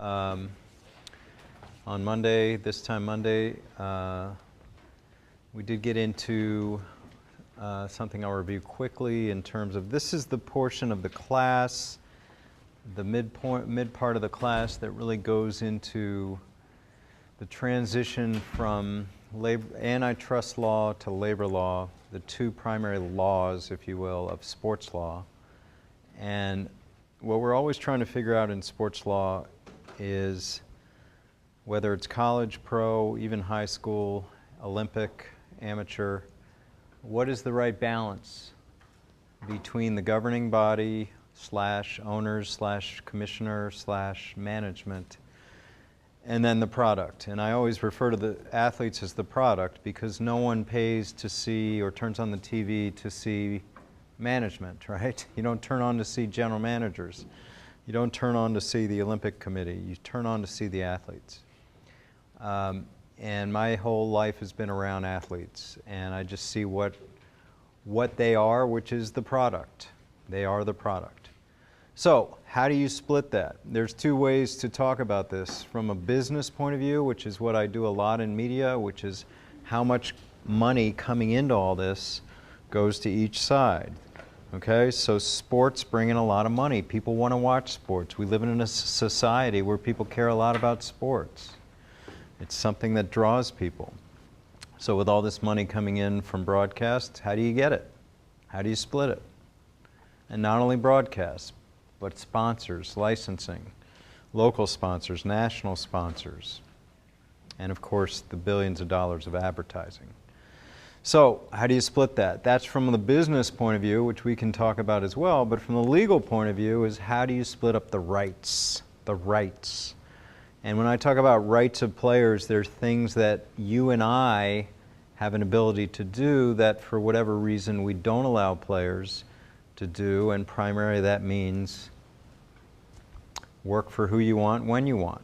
On Monday, this time Monday, we did get into something I'll review quickly in terms of this is the portion of the class, the mid part of the class that really goes into the transition from antitrust law to labor law, the two primary laws, if you will, of sports law. And what we're always trying to figure out in sports law is whether it's college, pro, even high school, Olympic, amateur, what is the right balance between the governing body slash owners slash commissioner slash management and then the product. And I always refer to the athletes as the product because no one pays to see or turns on the TV to see management, right? You don't turn on to see general managers. You don't turn on to see the Olympic Committee. You turn on to see the athletes. And my whole life has been around athletes, and I just see what they are, which is the product. They are the product. So how do you split that? There's two ways to talk about this. From a business point of view, which is what I do a lot in media, which is how much money coming into all this goes to each side. Okay, so sports bring in a lot of money. People want to watch sports. We live in a society where people care a lot about sports. It's something that draws people. So with all this money coming in from broadcast, how do you get it? How do you split it? And not only broadcast, but sponsors, licensing, local sponsors, national sponsors, and of course the billions of dollars of advertising. So how do you split that? That's from the business point of view, which we can talk about as well, but from the legal point of view is how do you split up the rights? The rights. And when I talk about rights of players, there's things that you and I have an ability to do that for whatever reason we don't allow players to do, and primarily that means work for who you want, when you want.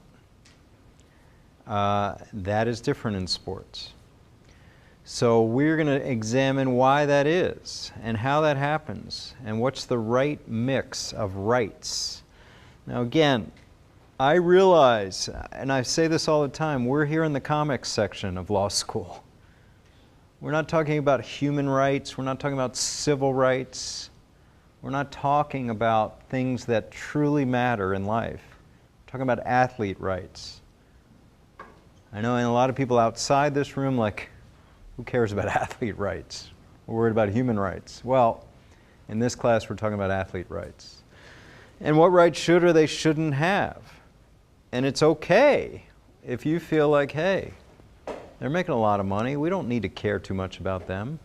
That is different in sports. So we're going to examine why that is and how that happens and what's the right mix of rights. Now again, I realize, and I say this all the time, we're here in the comics section of law school. We're not talking about human rights, we're not talking about civil rights, we're not talking about things that truly matter in life. We're talking about athlete rights. I know a lot of people outside this room like, who cares about athlete rights? We're worried about human rights. Well, in this class we're talking about athlete rights. And what rights should or they shouldn't have. And it's okay if you feel like, hey, they're making a lot of money. We don't need to care too much about them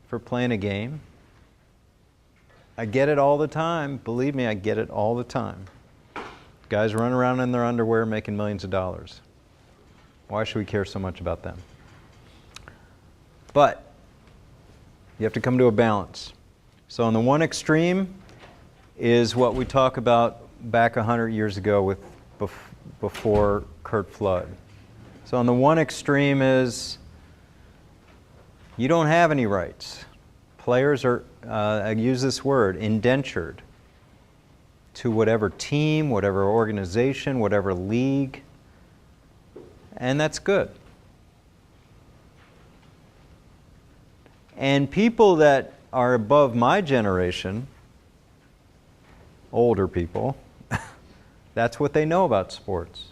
for playing a game. I get it all the time. Believe me, I get it all the time. Guys run around in their underwear making millions of dollars. Why should we care so much about them? But you have to come to a balance. So on the one extreme is what we talk about back 100 years ago with before Curt Flood. So on the one extreme is you don't have any rights. Players are, I use this word, indentured to whatever team, whatever organization, whatever league, and that's good. And people that are above my generation, older people, that's what they know about sports.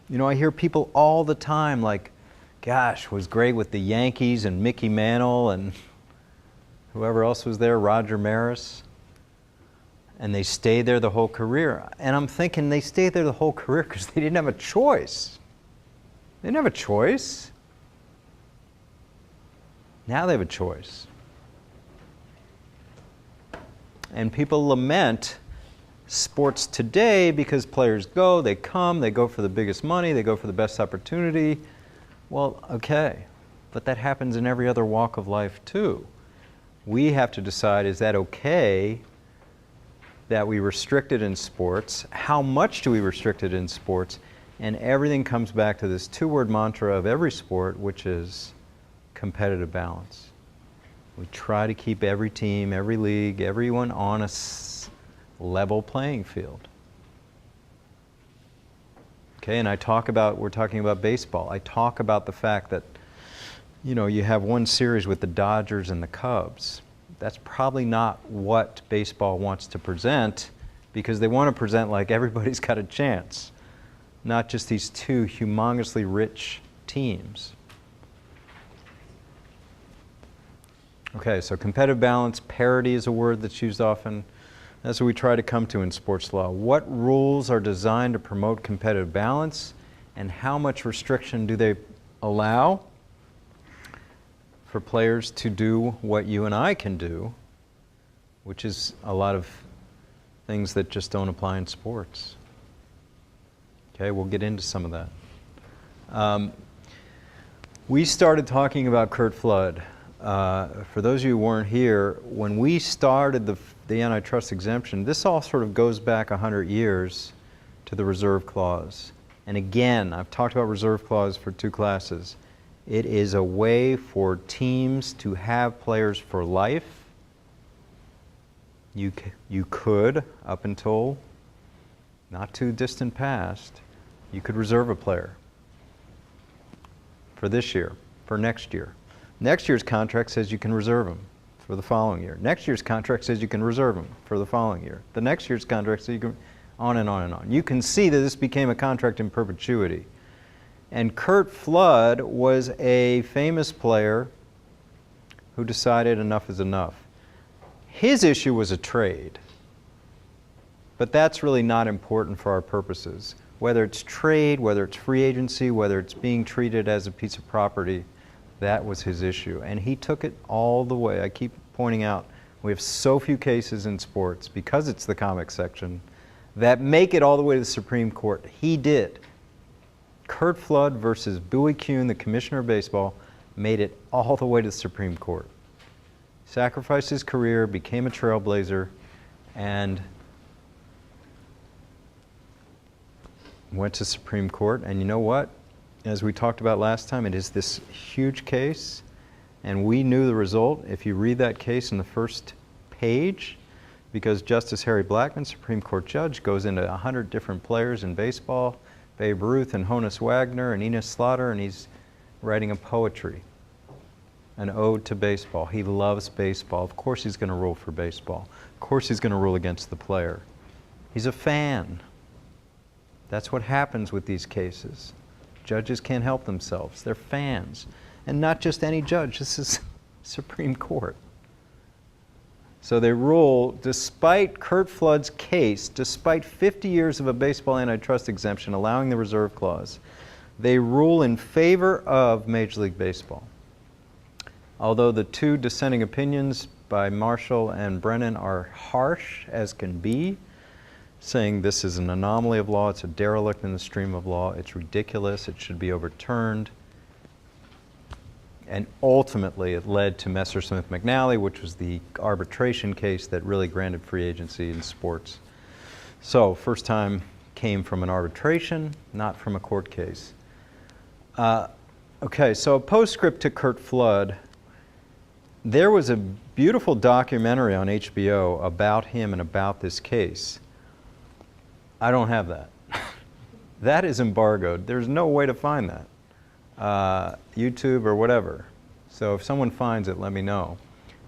You know, I hear people all the time like, gosh, was great with the Yankees and Mickey Mantle and whoever else was there, Roger Maris. And they stayed there the whole career. And I'm thinking they stayed there the whole career because they didn't have a choice. They didn't have a choice. Now they have a choice. And people lament sports today because players go, they come, they go for the biggest money, they go for the best opportunity. Well, okay, but that happens in every other walk of life too. We have to decide, is that okay that we restrict it in sports? How much do we restrict it in sports? And everything comes back to this two-word mantra of every sport, which is competitive balance. We try to keep every team, every league, everyone on a level playing field. Okay, and we're talking about baseball. I talk about the fact that, you know, you have one series with the Dodgers and the Cubs. That's probably not what baseball wants to present, because they want to present like everybody's got a chance, not just these two humongously rich teams. Okay, so competitive balance, parity is a word that's used often. That's what we try to come to in sports law. What rules are designed to promote competitive balance, and how much restriction do they allow for players to do what you and I can do, which is a lot of things that just don't apply in sports. Okay, we'll get into some of that. We started talking about Curt Flood. For those of you who weren't here, when we started the antitrust exemption, this all sort of goes back 100 years to the reserve clause. And again, I've talked about reserve clause for 2 classes. It is a way for teams to have players for life. You could, up until not too distant past, you could reserve a player for this year, for next year. Next year's contract says you can reserve them for the following year. Next year's contract says you can reserve them for the following year. The next year's contract says you can, on and on and on. You can see that this became a contract in perpetuity. And Curt Flood was a famous player who decided enough is enough. His issue was a trade, but that's really not important for our purposes. Whether it's trade, whether it's free agency, whether it's being treated as a piece of property, that was his issue. And he took it all the way. I keep pointing out, we have so few cases in sports, because it's the comics section, that make it all the way to the Supreme Court. He did. Curt Flood versus Bowie Kuhn, the commissioner of baseball, made it all the way to the Supreme Court. Sacrificed his career, became a trailblazer, and went to Supreme Court. And you know what? As we talked about last time, it is this huge case, and we knew the result if you read that case in the first page, because Justice Harry Blackmun, Supreme Court judge, goes into 100 different players in baseball, Babe Ruth and Honus Wagner and Enos Slaughter, and he's writing a poetry, an ode to baseball. He loves baseball. Of course he's going to rule for baseball. Of course he's going to rule against the player. He's a fan. That's what happens with these cases. Judges can't help themselves. They're fans. And not just any judge. This is Supreme Court. So they rule, despite Curt Flood's case, despite 50 years of a baseball antitrust exemption allowing the reserve clause, they rule in favor of Major League Baseball. Although the 2 dissenting opinions by Marshall and Brennan are harsh as can be, saying this is an anomaly of law, it's a derelict in the stream of law, it's ridiculous, it should be overturned. And ultimately it led to Messersmith-McNally, which was the arbitration case that really granted free agency in sports. So first time came from an arbitration, not from a court case. Okay, so a postscript to Curt Flood. There was a beautiful documentary on HBO about him and about this case. I don't have that. That is embargoed. There's no way to find that. YouTube or whatever. So if someone finds it, let me know.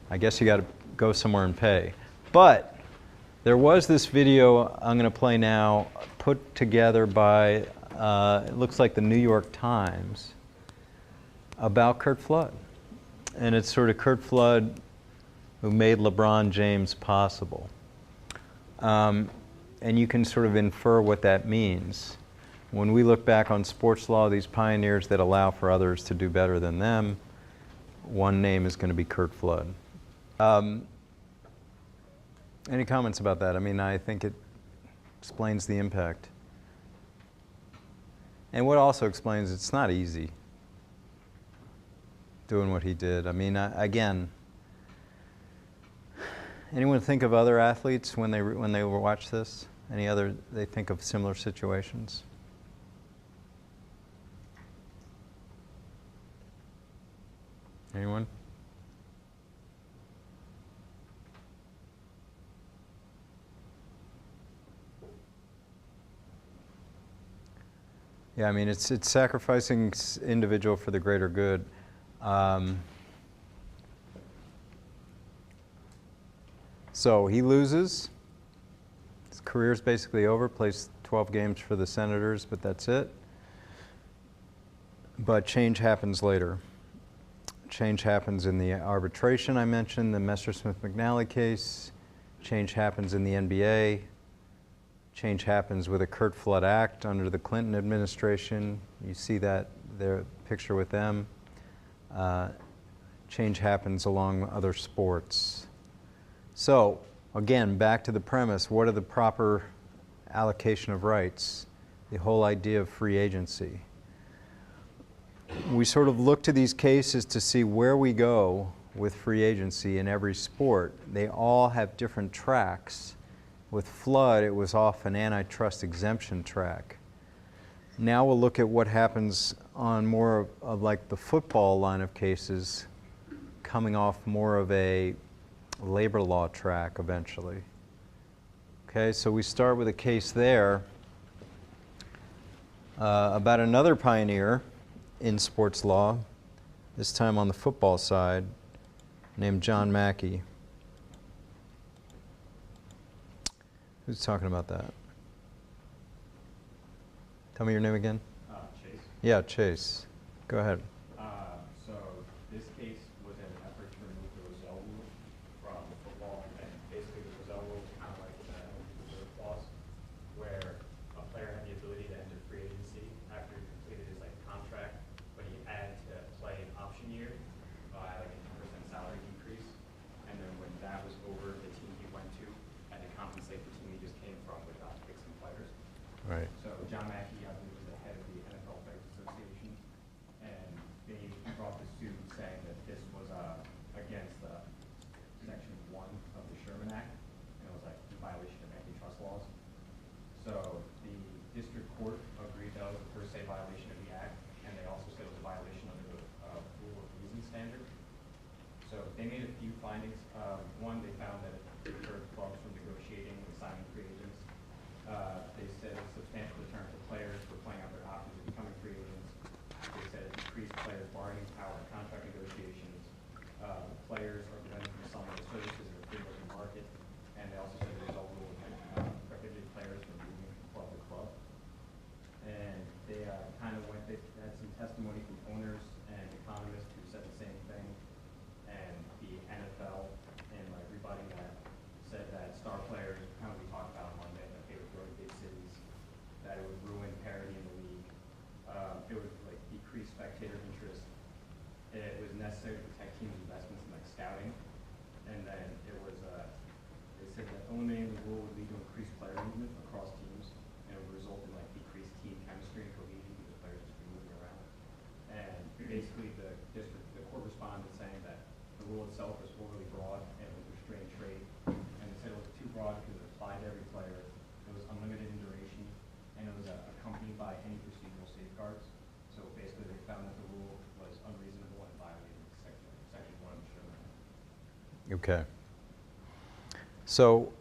I guess you got to go somewhere and pay. But there was this video I'm going to play now, put together by, it looks like the New York Times, about Curt Flood. And it's sort of Curt Flood who made LeBron James possible. And you can sort of infer what that means. When we look back on sports law, these pioneers that allow for others to do better than them, one name is going to be Curt Flood. Any comments about that? I mean, I think it explains the impact. And what also explains it's not easy doing what he did. I mean, again, anyone think of other athletes when they watch this? Any other, they think of similar situations? Anyone? Yeah, I mean, it's sacrificing individual for the greater good. So he loses. His career's basically over. Plays 12 games for the Senators, but that's it. But change happens later. Change happens in the arbitration I mentioned, the Messersmith-McNally case. Change happens in the NBA. Change happens with a Curt Flood Act under the Clinton administration. You see that their picture with them. Change happens along other sports. So, again, back to the premise, what are the proper allocation of rights? The whole idea of free agency. We sort of look to these cases to see where we go with free agency in every sport. They all have different tracks. With Flood, it was off an antitrust exemption track. Now we'll look at what happens on more of like the football line of cases, coming off more of a labor law track eventually. Okay, so we start with a case there about another pioneer in sports law, this time on the football side, named John Mackey. Who's talking about that? Tell me your name again. Chase. Yeah, Chase. Go ahead. So this case was an effort to remove the Rozelle rule from football, and basically the Rozelle rule is kind of like the reserve clause, where a player had the ability to enter free agency after he completed his contract, but he had to play an option year by like a 10% salary decrease, and then when that was over, the team he went to had to compensate the team he just came from without fixing players. Right. So John Mackey, I believe, was the head of the NFL Players Association, and he brought the suit saying that this was against Section 1 of the Sherman Act, and it was like in violation of antitrust laws. So the district court agreed that was a per se violation of the act, and they also said it was a violation under the rule of reason standard. So they made a few findings. One, they found that it deterred clubs from negotiating and signing free agents. They said a substantial deterrent to players for playing out their options and becoming free agents. They said it decreased players' bargaining power in contract negotiations. Players are prevented from selling their services in the free working market. And they also said the result rule prohibited players from moving from club to club. And they they had some testimony from owners and economists who said the same thing. And the NFL, and rebutting that, said that star players, kind of we talked about on Monday, that they would grow to big cities, that it would ruin parity in the league. It would decrease spectator interest. It was necessary to protect teams' investments in scouting. And then it was, they said that eliminating the rule would lead to increased player movement across teams, and it would result in decreased team chemistry and cohesion because players just be moving around. And basically the court responded saying that the rule itself was overly broad and would restrain trade. And they said it was too broad because it applied to every player. It was unlimited in duration, and it was accompanied by any procedural safeguards. So basically they found that the rule was unreasonable and violated section 1 of the Sherman Act. Okay. So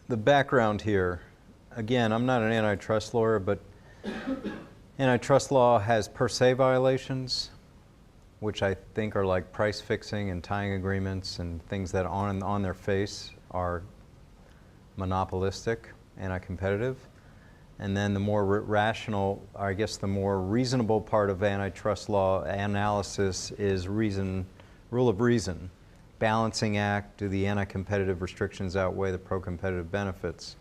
the background here, again, I'm not an antitrust lawyer, but antitrust law has per se violations, which I think are like price fixing and tying agreements and things that on their face are monopolistic, anti-competitive. And then the more rational, or I guess the more reasonable part of antitrust law analysis is rule of reason. Balancing act, do the anti-competitive restrictions outweigh the pro-competitive benefits?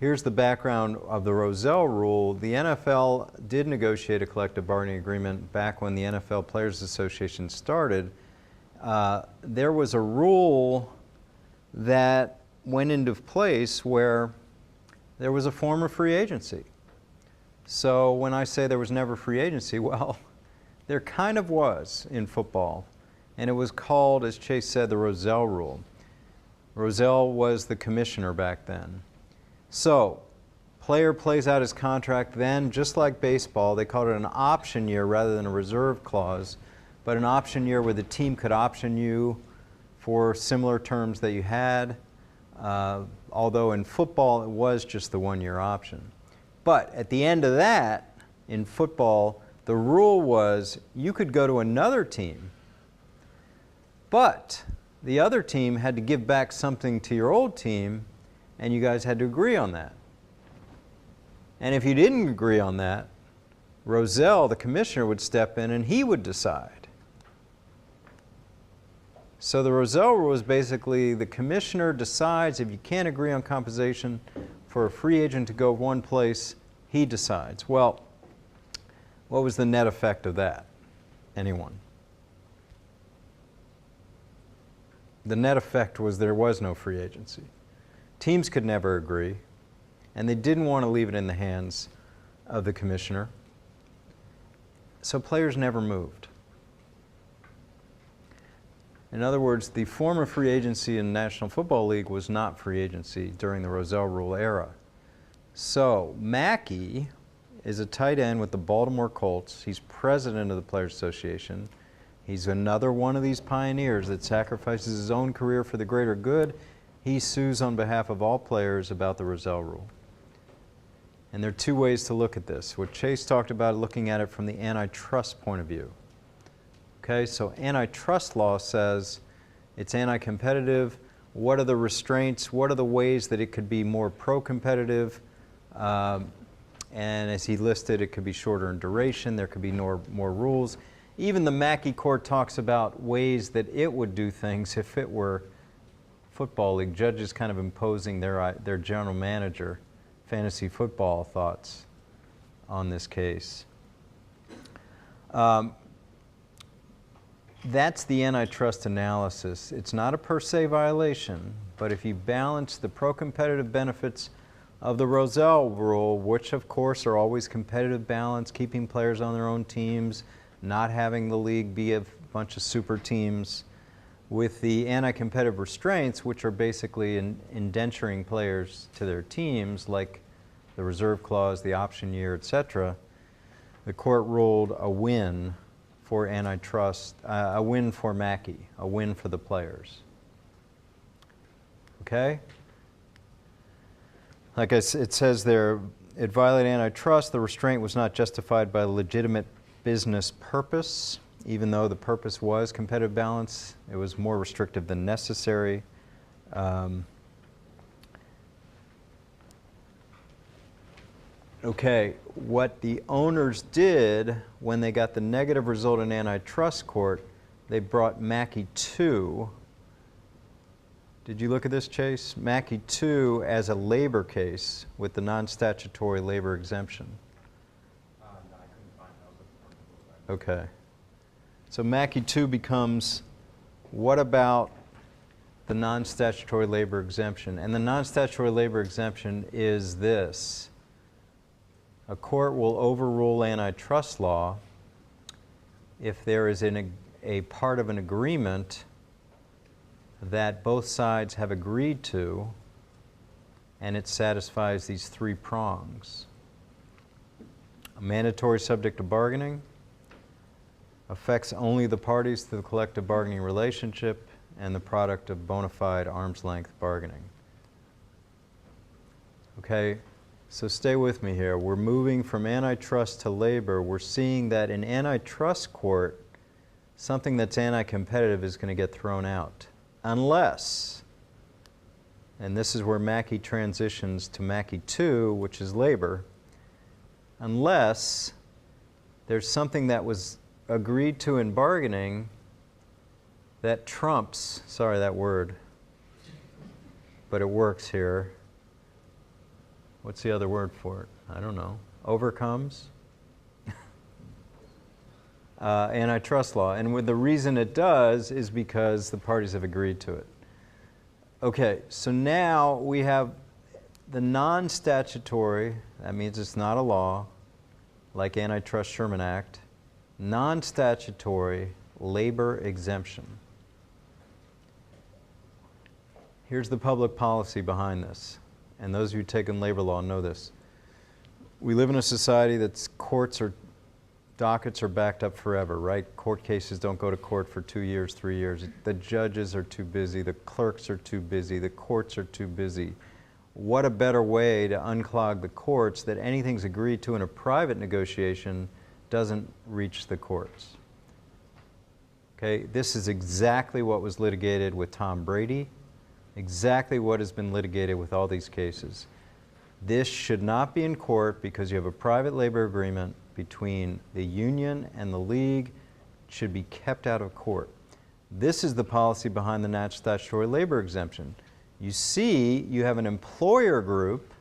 Here's the background of the Rozelle rule. The NFL did negotiate a collective bargaining agreement back when the NFL Players Association started. There was a rule that went into place where there was a form of free agency. So when I say there was never free agency, well, there kind of was in football. And it was called, as Chase said, the Rozelle rule. Rozelle was the commissioner back then. So, player plays out his contract then, just like baseball, they called it an option year rather than a reserve clause, but an option year where the team could option you for similar terms that you had, although in football it was just the 1-year option. But at the end of that, in football, the rule was you could go to another team, but the other team had to give back something to your old team, and you guys had to agree on that. And if you didn't agree on that, Rozelle, the commissioner, would step in and he would decide. So the Rozelle rule is basically the commissioner decides if you can't agree on compensation for a free agent to go one place, he decides. Well, what was the net effect of that? Anyone? The net effect was there was no free agency. Teams could never agree, and they didn't want to leave it in the hands of the commissioner. So players never moved. In other words, the former free agency in the National Football League was not free agency during the Rozelle Rule era. So Mackey is a tight end with the Baltimore Colts. He's president of the Players Association. He's another one of these pioneers that sacrifices his own career for the greater good. He sues on behalf of all players about the Rozelle Rule. And there are two ways to look at this. What Chase talked about, looking at it from the antitrust point of view. Okay, so antitrust law says it's anti-competitive. What are the restraints? What are the ways that it could be more pro-competitive? And as he listed, it could be shorter in duration. There could be more rules. Even the Mackey court talks about ways that it would do things if it were football league. Judges kind of imposing their general manager fantasy football thoughts on this case. That's the antitrust analysis. It's not a per se violation, but if you balance the pro-competitive benefits of the Rozelle Rule, which of course are always competitive balance, keeping players on their own teams, not having the league be a bunch of super teams, with the anti-competitive restraints, which are basically indenturing players to their teams, like the reserve clause, the option year, etc., the court ruled a win for antitrust, a win for Mackey, a win for the players. Okay? Like it says there, it violated antitrust. The restraint was not justified by legitimate business purpose. Even though the purpose was competitive balance, it was more restrictive than necessary. Okay, what the owners did when they got the negative result in antitrust court, they brought Mackey 2. Did you look at this, Chase? Mackey 2 as a labor case with the non-statutory labor exemption. No, I couldn't find that. Okay. So Mackey 2 becomes, what about the non-statutory labor exemption? And the non-statutory labor exemption is this. A court will overrule antitrust law if there is a part of an agreement that both sides have agreed to and it satisfies these three prongs. A mandatory subject to bargaining, affects only the parties to the collective bargaining relationship, and the product of bona fide arm's length bargaining. Okay, so stay with me here. We're moving from antitrust to labor. We're seeing that in antitrust court, something that's anti-competitive is going to get thrown out. Unless, and this is where Mackey transitions to Mackey 2, which is labor, unless there's something that was agreed to in bargaining that trumps, sorry that word, but it works here. What's the other word for it? I don't know. Overcomes? Antitrust law. And the reason it does is because the parties have agreed to it. Okay, so now we have the non-statutory, that means it's not a law, like Antitrust Sherman Act, non-statutory labor exemption. Here's the public policy behind this, and those of you who've taken labor law know this. We live in a society that's dockets are backed up forever, right? Court cases don't go to court for 2 years, 3 years. The judges are too busy, the clerks are too busy, the courts are too busy. what a better way to unclog the courts that anything's agreed to in a private negotiation doesn't reach the courts. Okay, this is exactly what was litigated with Tom Brady, exactly what has been litigated with all these cases. This should not be in court because you have a private labor agreement between the union and the league. It should be kept out of court. This is the policy behind the statutory labor exemption. You see, you have an employer group,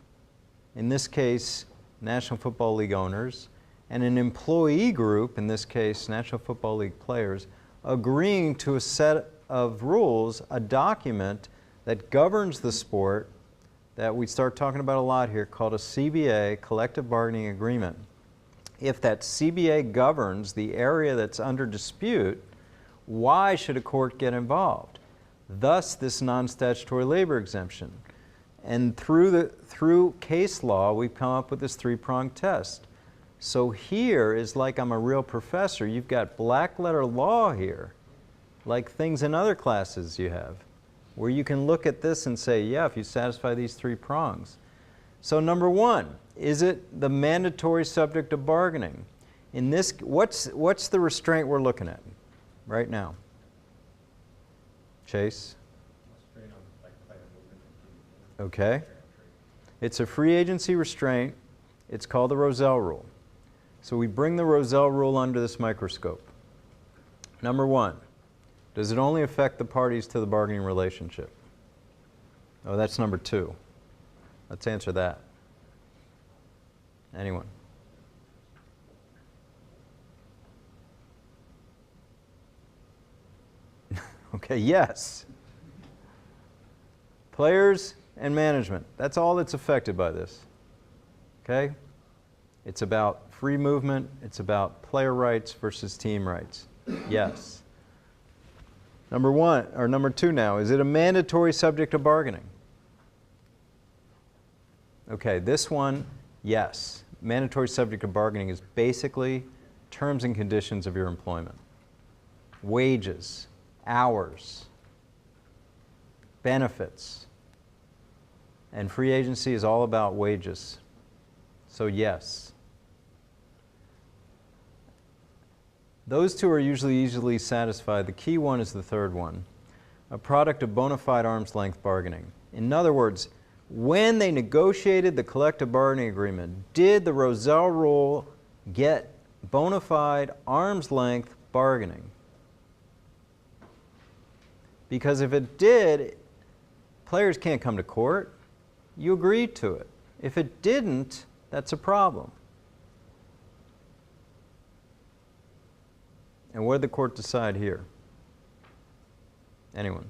in this case, National Football League owners, and an employee group, in this case, National Football League players, agreeing to a set of rules, a document that governs the sport that we start talking about a lot here, called a CBA, Collective Bargaining Agreement. If that CBA governs the area that's under dispute, why should a court get involved? Thus, this non-statutory labor exemption. And through case law, we've come up with this three-pronged test. So here is like I'm a real professor. You've got black letter law here, like things in other classes you have, where you can look at this and say, yeah, if you satisfy these three prongs. So number one, is it the mandatory subject of bargaining? In this, what's the restraint we're looking at right now? Chase? Okay. It's a free agency restraint. It's called the Rozelle Rule. So we bring the Rozelle Rule under this microscope. Number one, does it only affect the parties to the bargaining relationship? Oh, that's number two. Let's answer that. Anyone? Okay, yes. Players and management. That's all that's affected by this. Okay? It's about free movement. It's about player rights versus team rights. Yes. Number two now, is it a mandatory subject of bargaining? Okay, this one, yes. Mandatory subject of bargaining is basically terms and conditions of your employment. Wages, hours, benefits. And free agency is all about wages. So yes. Those two are usually easily satisfied. The key one is the third one, a product of bona fide arm's length bargaining. In other words, when they negotiated the collective bargaining agreement, did the Rozelle Rule get bona fide arm's length bargaining? Because if it did, players can't come to court. You agreed to it. If it didn't, that's a problem. And what did the court decide here? Anyone?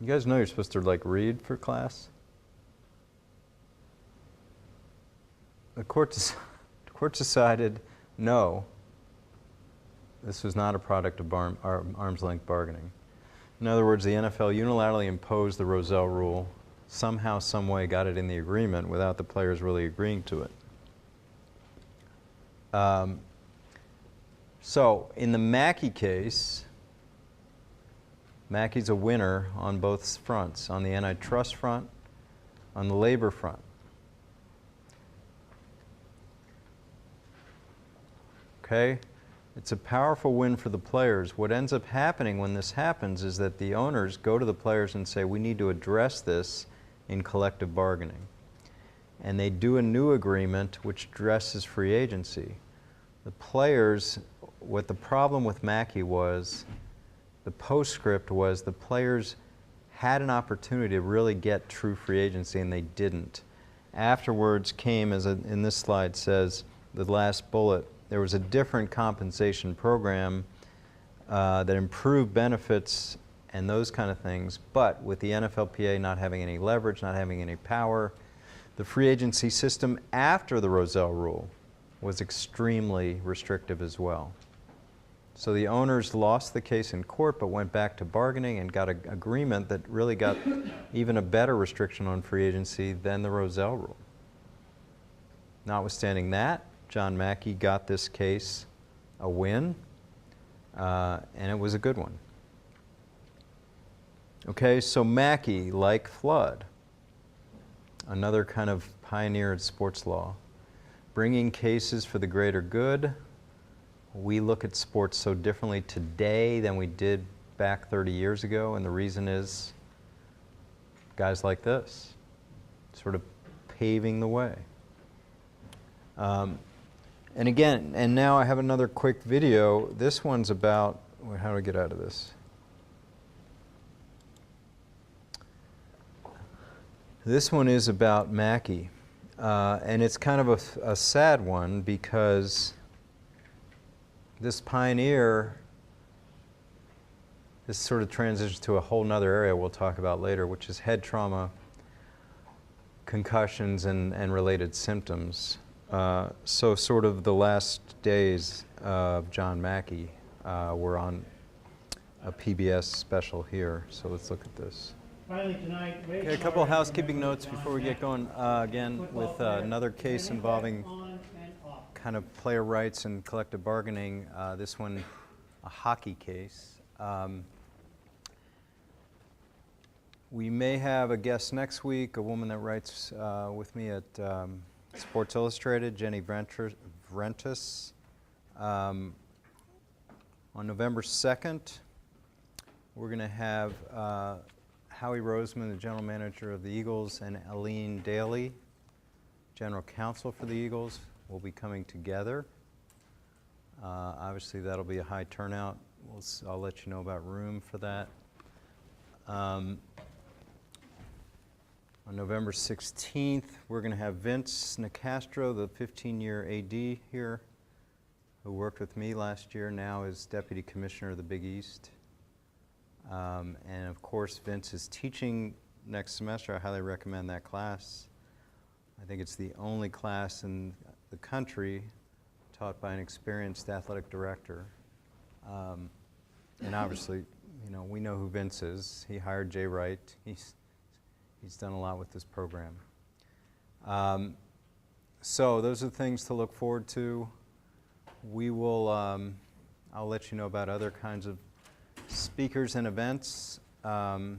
You guys know you're supposed to like read for class? The court decided no. This was not a product of arm's length bargaining. In other words, the NFL unilaterally imposed the Rozelle Rule, somehow, some way got it in the agreement without the players really agreeing to it. So, in the Mackey case, Mackey's a winner on both fronts, on the antitrust front, on the labor front. Okay? It's a powerful win for the players. What ends up happening when this happens is that the owners go to the players and say, we need to address this in collective bargaining. And they do a new agreement which addresses free agency. The players, what the problem with Mackey was, the postscript was the players had an opportunity to really get true free agency and they didn't. Afterwards came, as in this slide says, the last bullet, there was a different compensation program that improved benefits and those kind of things, but with the NFLPA not having any leverage, not having any power, the free agency system after the Rozelle Rule was extremely restrictive as well. So the owners lost the case in court but went back to bargaining and got an agreement that really got even a better restriction on free agency than the Rozelle Rule. Notwithstanding that, John Mackey got this case a win, and it was a good one. Okay, so Mackey, like Flood, another kind of pioneer in sports law, bringing cases for the greater good. We look at sports so differently today than we did back 30 years ago, and the reason is guys like this, sort of paving the way. And again, and now I have another quick video. This one's about, how do I get out of this? This one is about Mackey, and it's kind of a sad one because this pioneer, this sort of transitions to a whole nother area we'll talk about later, which is head trauma, concussions, and related symptoms. So sort of the last days of John Mackey were on a PBS special here, so let's look at this. Finally tonight, Okay, a couple of housekeeping notes before we get going. Again, with another case involving kind of player rights and collective bargaining, this one a hockey case. We may have a guest next week, a woman that writes with me at Sports Illustrated, Jenny Vrentis. On November 2nd, we're going to have Howie Roseman, the general manager of the Eagles, and Aline Daly, general counsel for the Eagles, will be coming together. Obviously, that'll be a high turnout. I'll let you know about room for that. On November 16th, we're going to have Vince Nicastro, the 15-year AD here, who worked with me last year, now is Deputy Commissioner of the Big East. And of course, Vince is teaching next semester. I highly recommend that class. I think it's the only class in the country taught by an experienced athletic director. And obviously, you know, we know who Vince is. He hired Jay Wright. He's done a lot with this program. So those are the things to look forward to. We will, I'll let you know about other kinds of speakers and events. I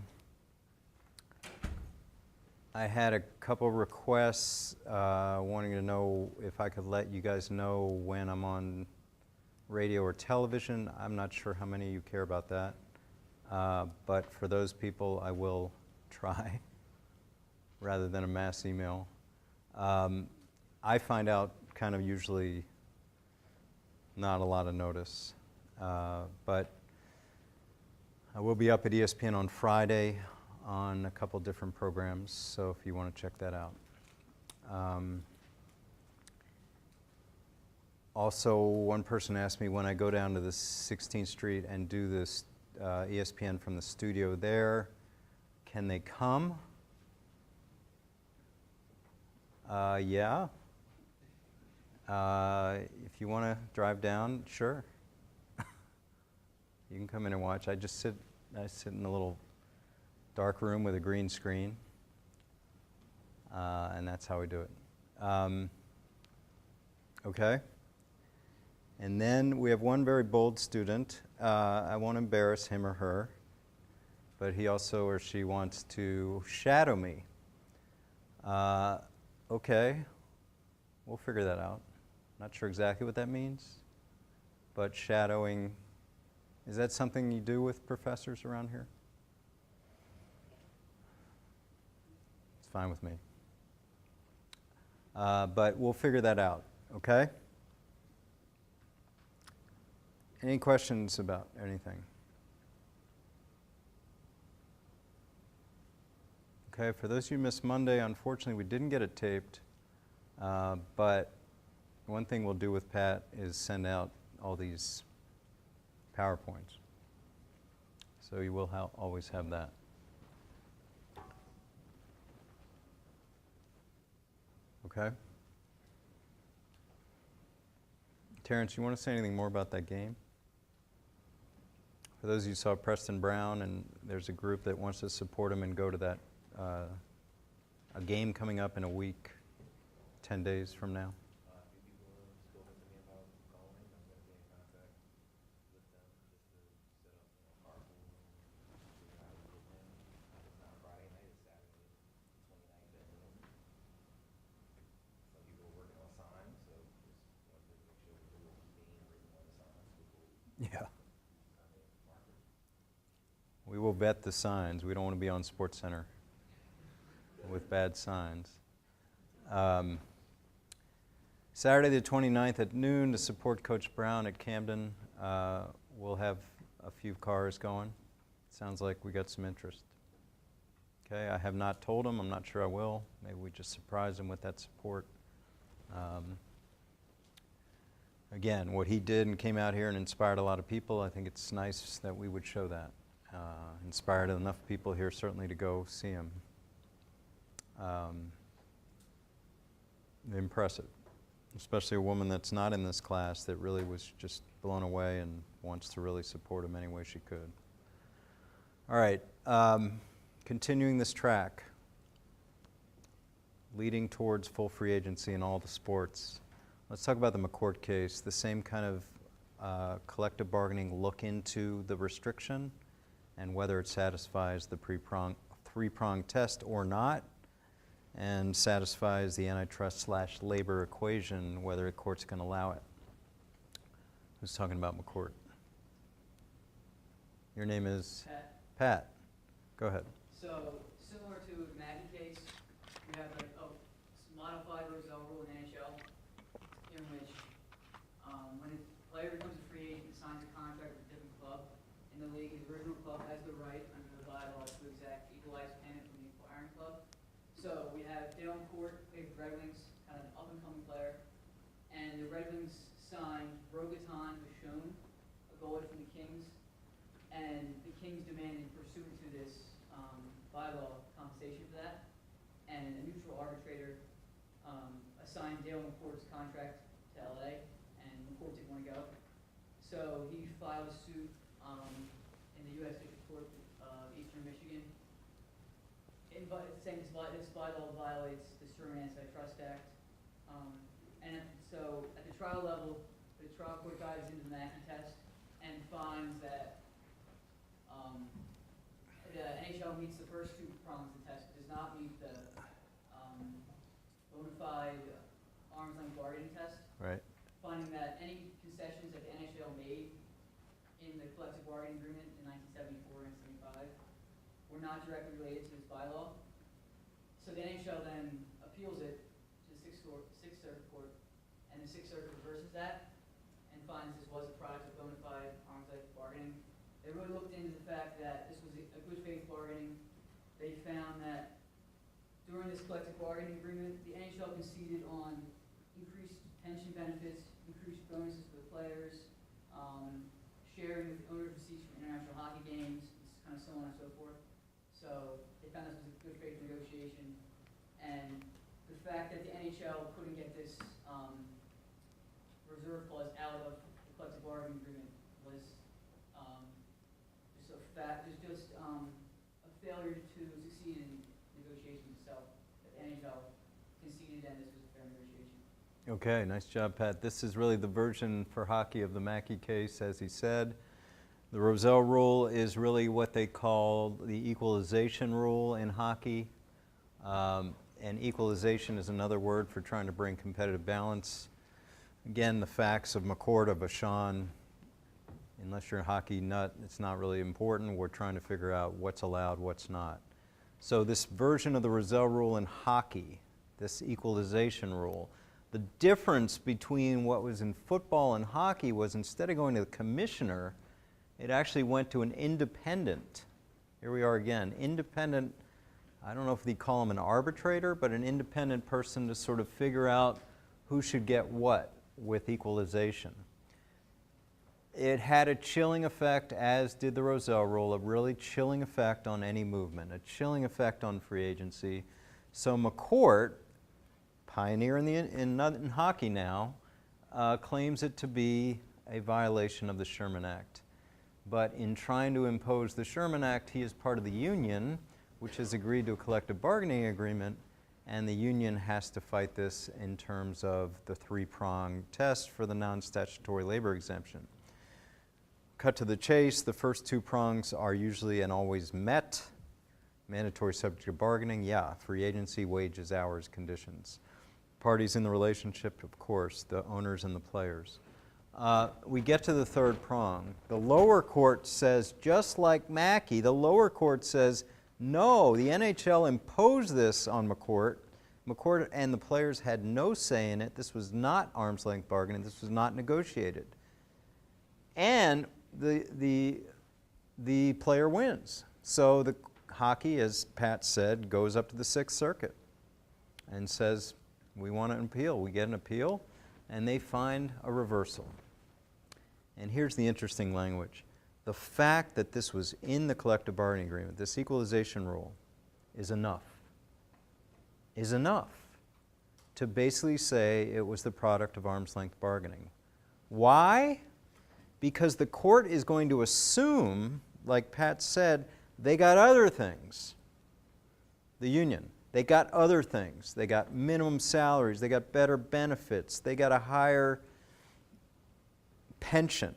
had a couple requests wanting to know if I could let you guys know when I'm on radio or television. I'm not sure how many of you care about that. But for those people, I will try rather than a mass email. I find out kind of usually not a lot of notice. But I will be up at ESPN on Friday on a couple different programs, so if you want to check that out. Also, one person asked me when I go down to the 16th Street and do this ESPN from the studio there, can they come? Yeah. If you want to drive down, sure. You can come in and watch. I sit in a little dark room with a green screen, and that's how we do it. Okay. And then we have one very bold student. I won't embarrass him or her, but he also or she wants to shadow me. Okay, we'll figure that out. Not sure exactly what that means, but shadowing, is that something you do with professors around here? It's fine with me. But we'll figure that out, okay? Any questions about anything? Okay, for those of you who missed Monday, unfortunately we didn't get it taped, but one thing we'll do with Pat is send out all these PowerPoints. So you will always have that. Okay? Terrence, you want to say anything more about that game? For those of you who saw Preston Brown, and there's a group that wants to support him and go to that, a game coming up in a week, 10 days from now? A few people have spoken to me about going. I'm going to be in contact with them just to set up, carpool and figure out how to get in. It's not a Friday night, it's Saturday, the 29th at noon. Some people are working on signs, so just wanted to make sure we knew what was being written on the signs before we Yeah. kind of mark it. We will vet the signs. We don't want to be on Sports Center with bad signs. Saturday the 29th at noon to support Coach Brown at Camden. We'll have a few cars going. Sounds like we got some interest. Okay, I have not told him. I'm not sure I will. Maybe we just surprise him with that support. Again, what he did and came out here and inspired a lot of people, I think it's nice that we would show that. Inspired enough people here certainly to go see him. Impressive, especially a woman that's not in this class that really was just blown away and wants to really support him any way she could. All right, continuing this track, leading towards full free agency in all the sports. Let's talk about the McCourt case, the same kind of collective bargaining look into the restriction and whether it satisfies the three-pronged test or not, and satisfies the antitrust/labor equation, whether a court's going to allow it. Who's talking about McCourt? Your name is? Pat. Pat. Go ahead. So, similar to the Maggie case, we have like a modified Roselle rule in NHL, in which when a player becomes a free agent and signs a contract with a different club in the league, his original club has the right under the bylaws to exact equalized payment from the acquiring club. So we have Dale McCourt, played with Red Wings, kind of an up-and-coming player, and the Red Wings signed Rogaton Vachon, a goalie from the Kings, and the Kings demanded, pursuant to this bylaw, compensation for that, and a neutral arbitrator assigned Dale McCourt's contract to LA, and McCourt didn't want to go. So he filed a suit in the U.S. District Court of Eastern Michigan. It's saying this bylaw violates the Sherman Antitrust Act. And so at the trial level, the trial court dives into the Mackey test and finds that the NHL meets the first two prongs of the test, does not meet the bona fide arm's length bargaining test. Right. Finding that any concessions that the NHL made in the collective bargaining agreement in 1974 and 75 were not directly related to this bylaw. So the NHL then appeals it to the Sixth Circuit Court, and the Sixth Circuit reverses that and finds this was a product of bona fide arm's length bargaining. They really looked into the fact that this was a good faith bargaining. They found that during this collective bargaining agreement, the NHL conceded on increased pension benefits, increased bonuses for the players, sharing with the owners receipts from international hockey games, kind of so on and so forth. So they found this was a good faith negotiation, and the fact that the NHL couldn't get this reserve clause out of the collective bargaining agreement was just a failure to succeed in negotiations itself. The NHL conceded, and this was a fair negotiation. Okay, nice job, Pat. This is really the version for hockey of the Mackey case, as he said. The Roselle rule is really what they call the equalization rule in hockey. And equalization is another word for trying to bring competitive balance. Again, the facts of McCourt, of Vachon, unless you're a hockey nut, it's not really important. We're trying to figure out what's allowed, what's not. So this version of the Roselle rule in hockey, this equalization rule, the difference between what was in football and hockey was instead of going to the commissioner, it actually went to an independent. Here we are again, independent. I don't know if they call him an arbitrator, but an independent person to sort of figure out who should get what with equalization. It had a chilling effect, as did the Roselle rule, a really chilling effect on any movement, a chilling effect on free agency. So McCourt, pioneer in hockey now, claims it to be a violation of the Sherman Act. But in trying to impose the Sherman Act, he is part of the union, which has agreed to a collective bargaining agreement, and the union has to fight this in terms of the three-prong test for the non-statutory labor exemption. Cut to the chase, the first two prongs are usually and always met. Mandatory subject to bargaining, yeah. Free agency, wages, hours, conditions. Parties in the relationship, of course, the owners and the players. We get to the third prong. The lower court says, just like Mackey, the lower court says, no, the NHL imposed this on McCourt. McCourt and the players had no say in it. This was not arm's length bargaining. This was not negotiated. And the player wins. So the hockey, as Pat said, goes up to the Sixth Circuit and says, we want an appeal. We get an appeal, and they find a reversal. And here's the interesting language. The fact that this was in the collective bargaining agreement, this equalization rule, is enough to basically say it was the product of arm's length bargaining. Why? Because the court is going to assume, like Pat said, they got other things. The union, they got other things. They got minimum salaries, they got better benefits, they got a higher pension.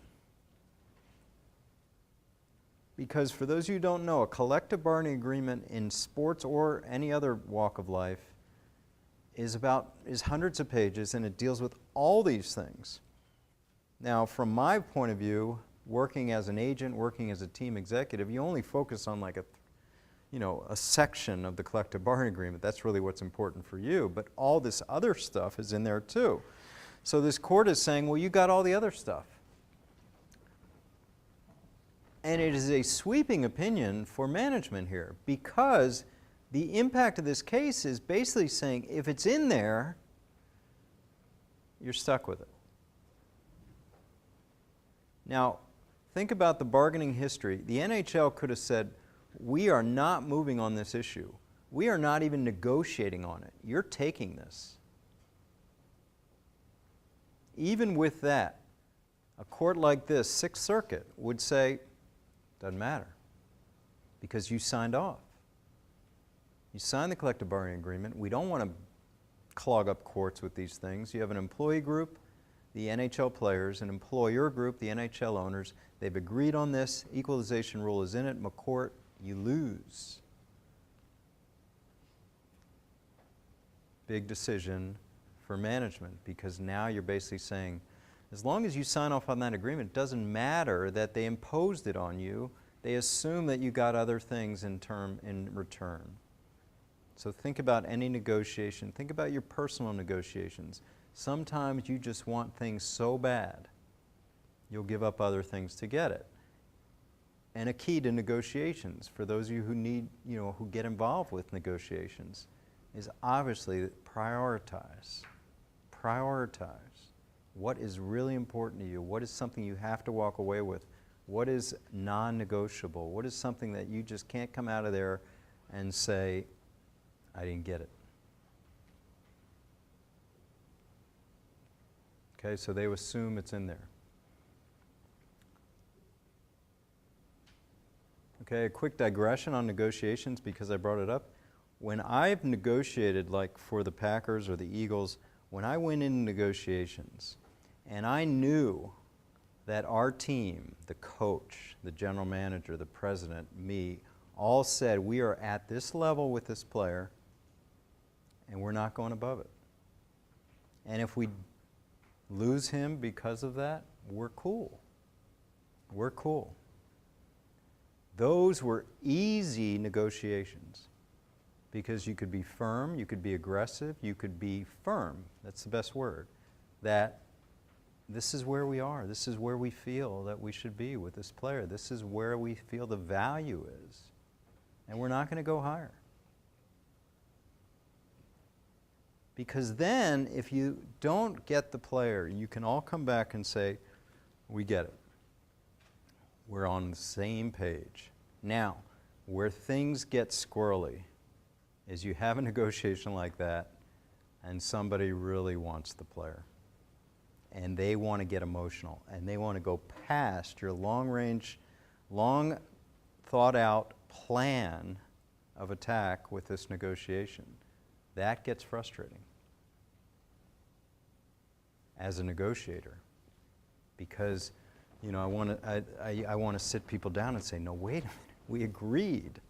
Because for those of you who don't know, a collective bargaining agreement in sports or any other walk of life is hundreds of pages, and it deals with all these things. Now, from my point of view, working as an agent, working as a team executive, you only focus on like a section of the collective bargaining agreement. That's really what's important for you. But all this other stuff is in there too. So this court is saying, well, you got all the other stuff. And it is a sweeping opinion for management here, because the impact of this case is basically saying if it's in there, you're stuck with it. Now, think about the bargaining history. The NHL could have said, we are not moving on this issue. We are not even negotiating on it. You're taking this. Even with that, a court like this, Sixth Circuit, would say, doesn't matter, because you signed off. You signed the collective bargaining agreement. We don't want to clog up courts with these things. You have an employee group, the NHL players, an employer group, the NHL owners. They've agreed on this. Equalization rule is in it. McCourt, you lose. Big decision for management, because now you're basically saying, as long as you sign off on that agreement, it doesn't matter that they imposed it on you. They assume that you got other things in return. So think about any negotiation. Think about your personal negotiations. Sometimes you just want things so bad, you'll give up other things to get it. And a key to negotiations, for those of you who need, who get involved with negotiations, is obviously prioritize. Prioritize. What is really important to you? What is something you have to walk away with? What is non-negotiable? What is something that you just can't come out of there and say, I didn't get it? Okay, so they assume it's in there. Okay, a quick digression on negotiations, because I brought it up. When I've negotiated, like for the Packers or the Eagles, when I went into negotiations and I knew that our team, the coach, the general manager, the president, me, all said we are at this level with this player and we're not going above it. And if we lose him because of that, we're cool. We're cool. Those were easy negotiations, because you could be firm, you could be aggressive, you could be firm. That's the best word. That this is where we are. This is where we feel that we should be with this player. This is where we feel the value is. And we're not going to go higher. Because then, if you don't get the player, you can all come back and say, we get it. We're on the same page. Now, where things get squirrely is you have a negotiation like that and somebody really wants the player. And they want to get emotional, and they want to go past your long-range, long thought-out plan of attack with this negotiation. That gets frustrating as a negotiator, because I want to sit people down and say, no, wait a minute, we agreed.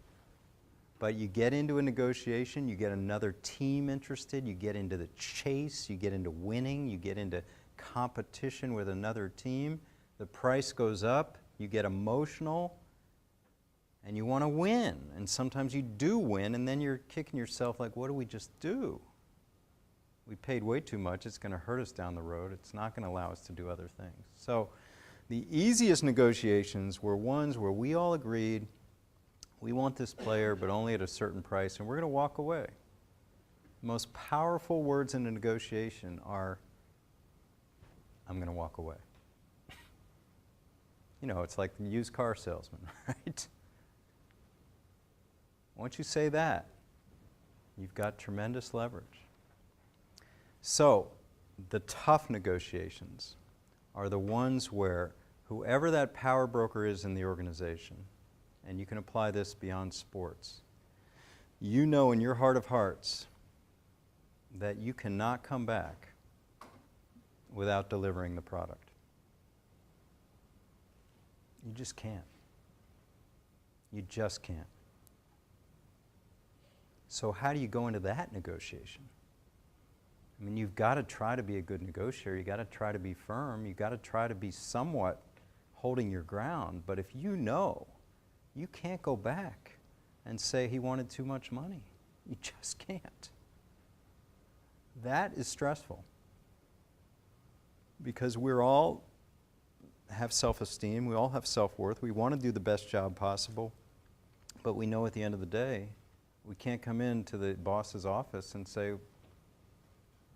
But you get into a negotiation, you get another team interested, you get into the chase, you get into winning, you get into competition with another team, the price goes up, you get emotional, and you want to win. And sometimes you do win, and then you're kicking yourself like, what did we just do? We paid way too much, it's going to hurt us down the road, it's not going to allow us to do other things. So the easiest negotiations were ones where we all agreed, we want this player, but only at a certain price, and we're going to walk away. The most powerful words in a negotiation are, I'm going to walk away. It's like the used car salesman, right? Once you say that, you've got tremendous leverage. So, the tough negotiations are the ones where whoever that power broker is in the organization, and you can apply this beyond sports, you know in your heart of hearts that you cannot come back without delivering the product. You just can't. You just can't. So how do you go into that negotiation? I mean, you've got to try to be a good negotiator. You've got to try to be firm. You've got to try to be somewhat holding your ground. But if you know, you can't go back and say he wanted too much money. You just can't. That is stressful. Because we're all have self-esteem. We all have self-worth. We want to do the best job possible. But we know at the end of the day, we can't come into the boss's office and say,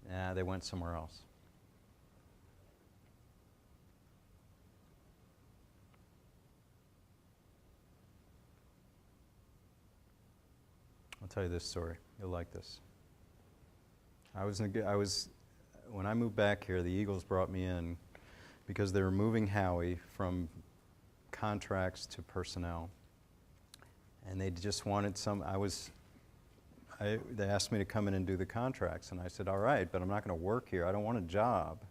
nah, they went somewhere else. I'll tell you this story. You'll like this. When I moved back here, the Eagles brought me in because they were moving Howie from contracts to personnel. And they just wanted they asked me to come in and do the contracts, and I said, all right, but I'm not going to work here. I don't want a job.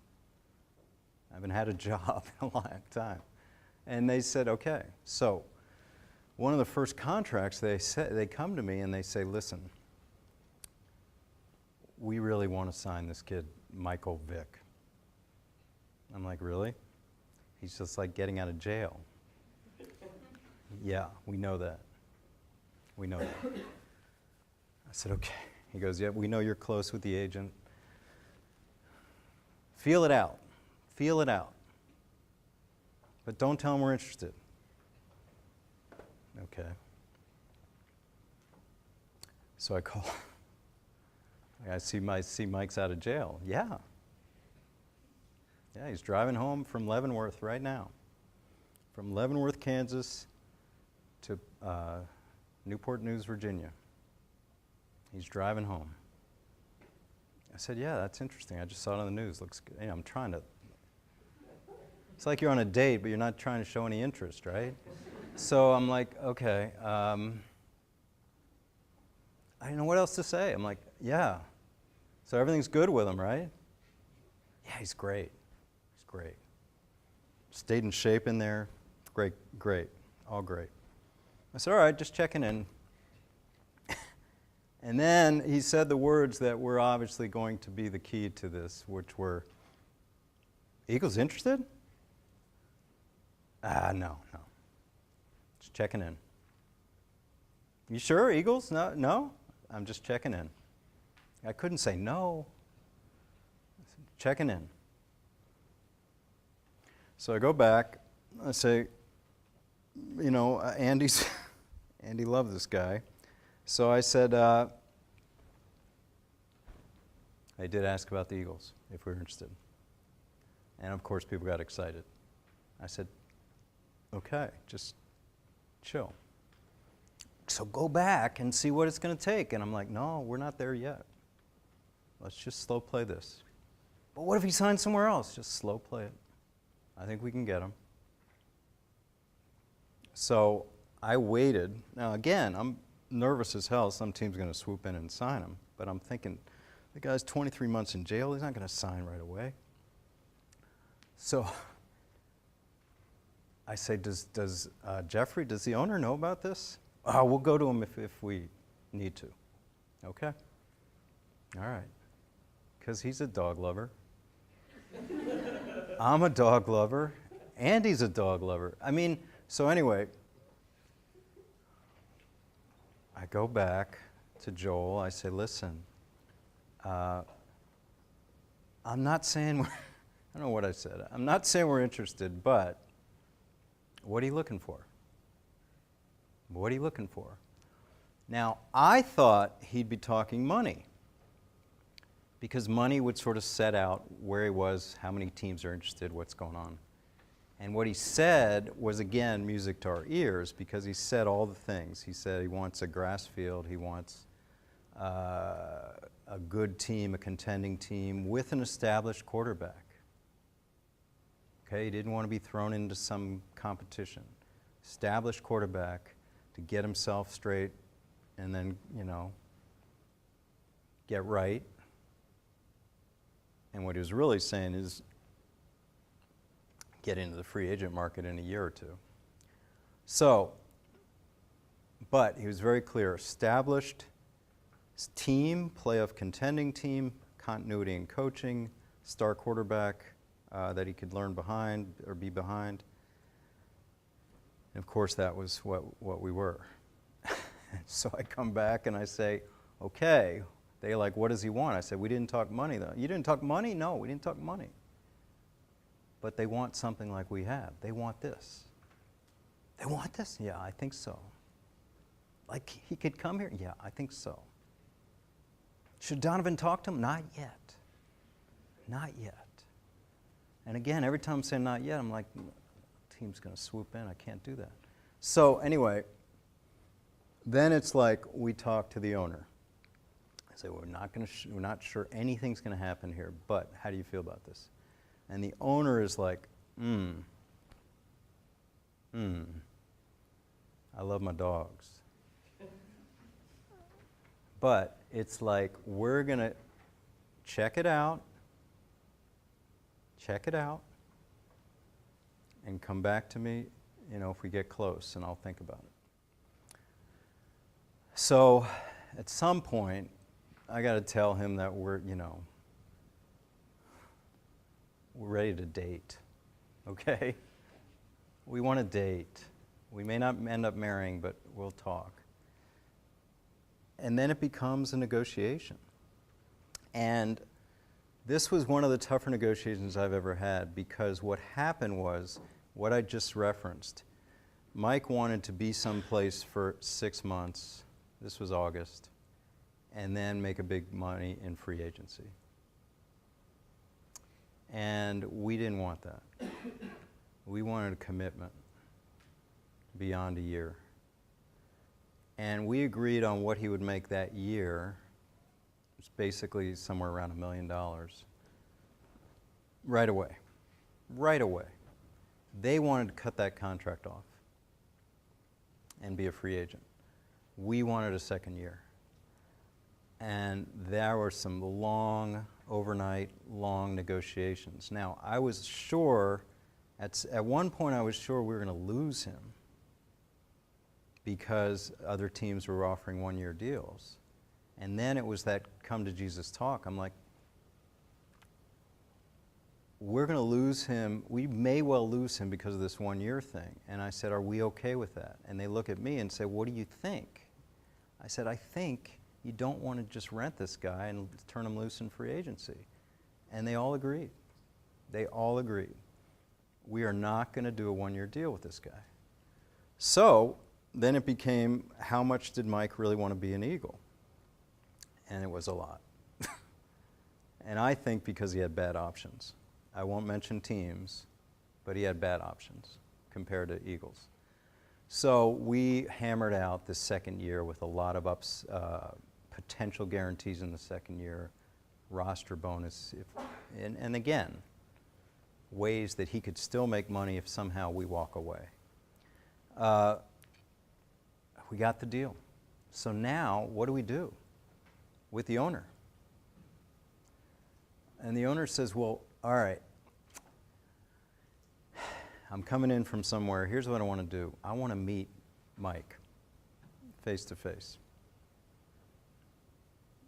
I haven't had a job in a long time. And they said, okay. So one of the first contracts, they come to me and they say, listen, we really want to sign this kid, Michael Vick. I'm like, really? He's just like getting out of jail. Yeah, we know that. We know that. I said, okay. He goes, yeah, we know you're close with the agent. Feel it out. Feel it out. But don't tell him we're interested. Okay. So I call. I see Mike's out of jail. Yeah. Yeah, he's driving home from Leavenworth right now. From Leavenworth, Kansas to Newport News, Virginia. He's driving home. I said, yeah, that's interesting. I just saw it on the news. Looks good. I'm trying to. It's like you're on a date, but you're not trying to show any interest, right? So I'm like, okay. I didn't know what else to say. I'm like, yeah. So everything's good with him, right? Yeah, he's great. He's great. Stayed in shape in there. Great, great. All great. I said, all right, just checking in. And then he said the words that were obviously going to be the key to this, which were, Eagles interested? No. Just checking in. You sure, Eagles? No? I'm just checking in. I couldn't say no. I said, checking in. So I go back. I say, Andy loved this guy. So I said, I did ask about the Eagles, if we were interested. And of course, people got excited. I said, okay, just chill. So go back and see what it's going to take. And I'm like, no, we're not there yet. Let's just slow play this. But what if he signs somewhere else? Just slow play it. I think we can get him. So I waited. Now again, I'm nervous as hell. Some team's going to swoop in and sign him. But I'm thinking, the guy's 23 months in jail. He's not going to sign right away. So I say, does Jeffrey, does the owner know about this? We'll go to him if we need to. Okay. All right. Because he's a dog lover. I'm a dog lover. Andy's a dog lover. I mean, so anyway, I go back to Joel. I say, listen, I'm not saying we're, I don't know what I said. I'm not saying we're interested, but what are you looking for? What are you looking for? Now, I thought he'd be talking money, because money would sort of set out where he was, how many teams are interested, what's going on. And what he said was, again, music to our ears, because he said all the things. He said he wants a grass field, he wants a good team, a contending team with an established quarterback. Okay, he didn't want to be thrown into some competition. Established quarterback to get himself straight and then, get right. And what he was really saying is get into the free agent market in a year or two. So, but he was very clear, established team, playoff contending team, continuity in coaching, star quarterback that he could learn behind or be behind. And of course, that was what we were. So I come back and I say, okay. They're like, what does he want? I said, we didn't talk money though. You didn't talk money? No, we didn't talk money. But they want something like we have. They want this. They want this? Yeah, I think so. Like he could come here? Yeah, I think so. Should Donovan talk to him? Not yet. Not yet. And again, every time I'm saying not yet, I'm like, the team's going to swoop in. I can't do that. So anyway, then it's like we talk to the owner. I say, we're not sure anything's going to happen here, but how do you feel about this? And the owner is like, I love my dogs. But it's like, we're going to check it out, and come back to me, if we get close, and I'll think about it. So at some point, I got to tell him that we're ready to date, okay? We want to date. We may not end up marrying, but we'll talk. And then it becomes a negotiation. And this was one of the tougher negotiations I've ever had, because what happened was what I just referenced. Mike wanted to be someplace for 6 months. This was August. And then make a big money in free agency. And we didn't want that. We wanted a commitment beyond a year. And we agreed on what he would make that year. It was basically somewhere around $1 million. Right away. Right away. They wanted to cut that contract off and be a free agent. We wanted a second year. And there were some overnight long negotiations. Now, I was sure, at one point I was sure we were going to lose him because other teams were offering one-year deals. And then it was that come to Jesus talk. I'm like, we're going to lose him. We may well lose him because of this one-year thing. And I said, are we okay with that? And they look at me and say, what do you think? I said, I think you don't want to just rent this guy and turn him loose in free agency. And they all agreed. They all agreed. We are not going to do a one-year deal with this guy. So then it became, how much did Mike really want to be an Eagle? And it was a lot. And I think because he had bad options. I won't mention teams, but he had bad options compared to Eagles. So we hammered out the second year with a lot of potential guarantees in the second year, roster bonus, and again, ways that he could still make money if somehow we walk away. We got the deal. So now, what do? with the owner. And the owner says, well, all right, I'm coming in from somewhere. Here's what I want to do. I want to meet Mike face to face.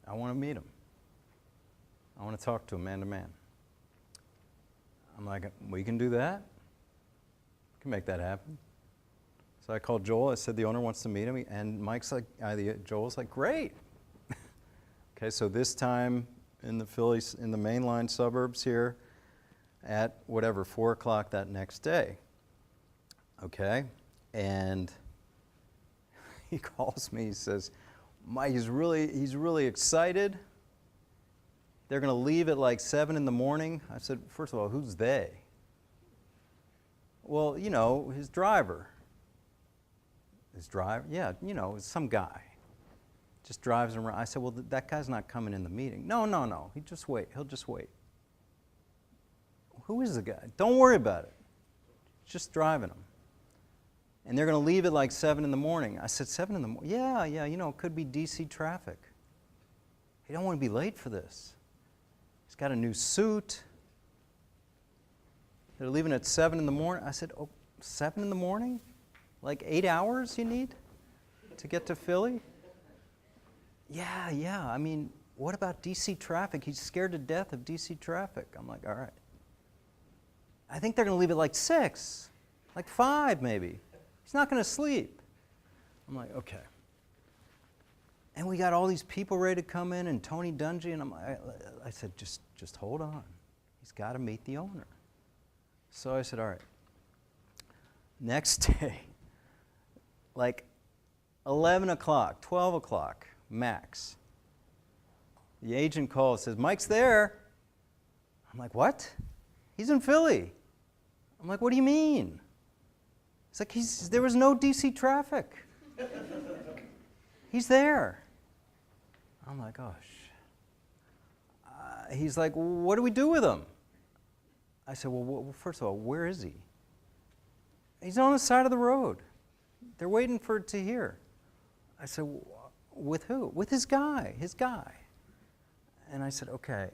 I want to meet him. I want to talk to him man to man. I'm like, we can do that? We can make that happen. So I called Joel. I said, the owner wants to meet him. And Mike's like, Joel's like, great. Okay, so this time in the mainline suburbs here at whatever, 4 o'clock that next day. Okay, and he calls me, he says, Mike, he's really excited. They're going to leave at like 7 in the morning. I said, first of all, who's they? Well, you know, his driver. His driver? Yeah, you know, some guy. Just drives around. I said, well, that guy's not coming in the meeting. No. He'll just wait. Who is the guy? Don't worry about it. Just driving him. And they're going to leave at like 7 in the morning. I said, 7 in the morning? Yeah, you know, it could be DC traffic. You don't want to be late for this. He's got a new suit. They're leaving at 7 in the morning. I said, 7 in the morning? Like 8 hours you need to get to Philly? Yeah. I mean, what about DC traffic? He's scared to death of DC traffic. I'm like, all right. I think they're going to leave at like 6, like 5 maybe. He's not going to sleep. I'm like, okay. And we got all these people ready to come in, and Tony Dungy, and I said, just hold on. He's got to meet the owner. So I said, all right. Next day, like 11 o'clock, 12 o'clock, max. The agent calls, says, Mike's there. I'm like, what? He's in Philly. I'm like, what do you mean? It's like, there was no DC traffic. He's there. I'm like, gosh. He's like, well, what do we do with him? I said, well, first of all, where is he? He's on the side of the road. They're waiting for it to hear. I said, with who? With his guy. And I said, okay,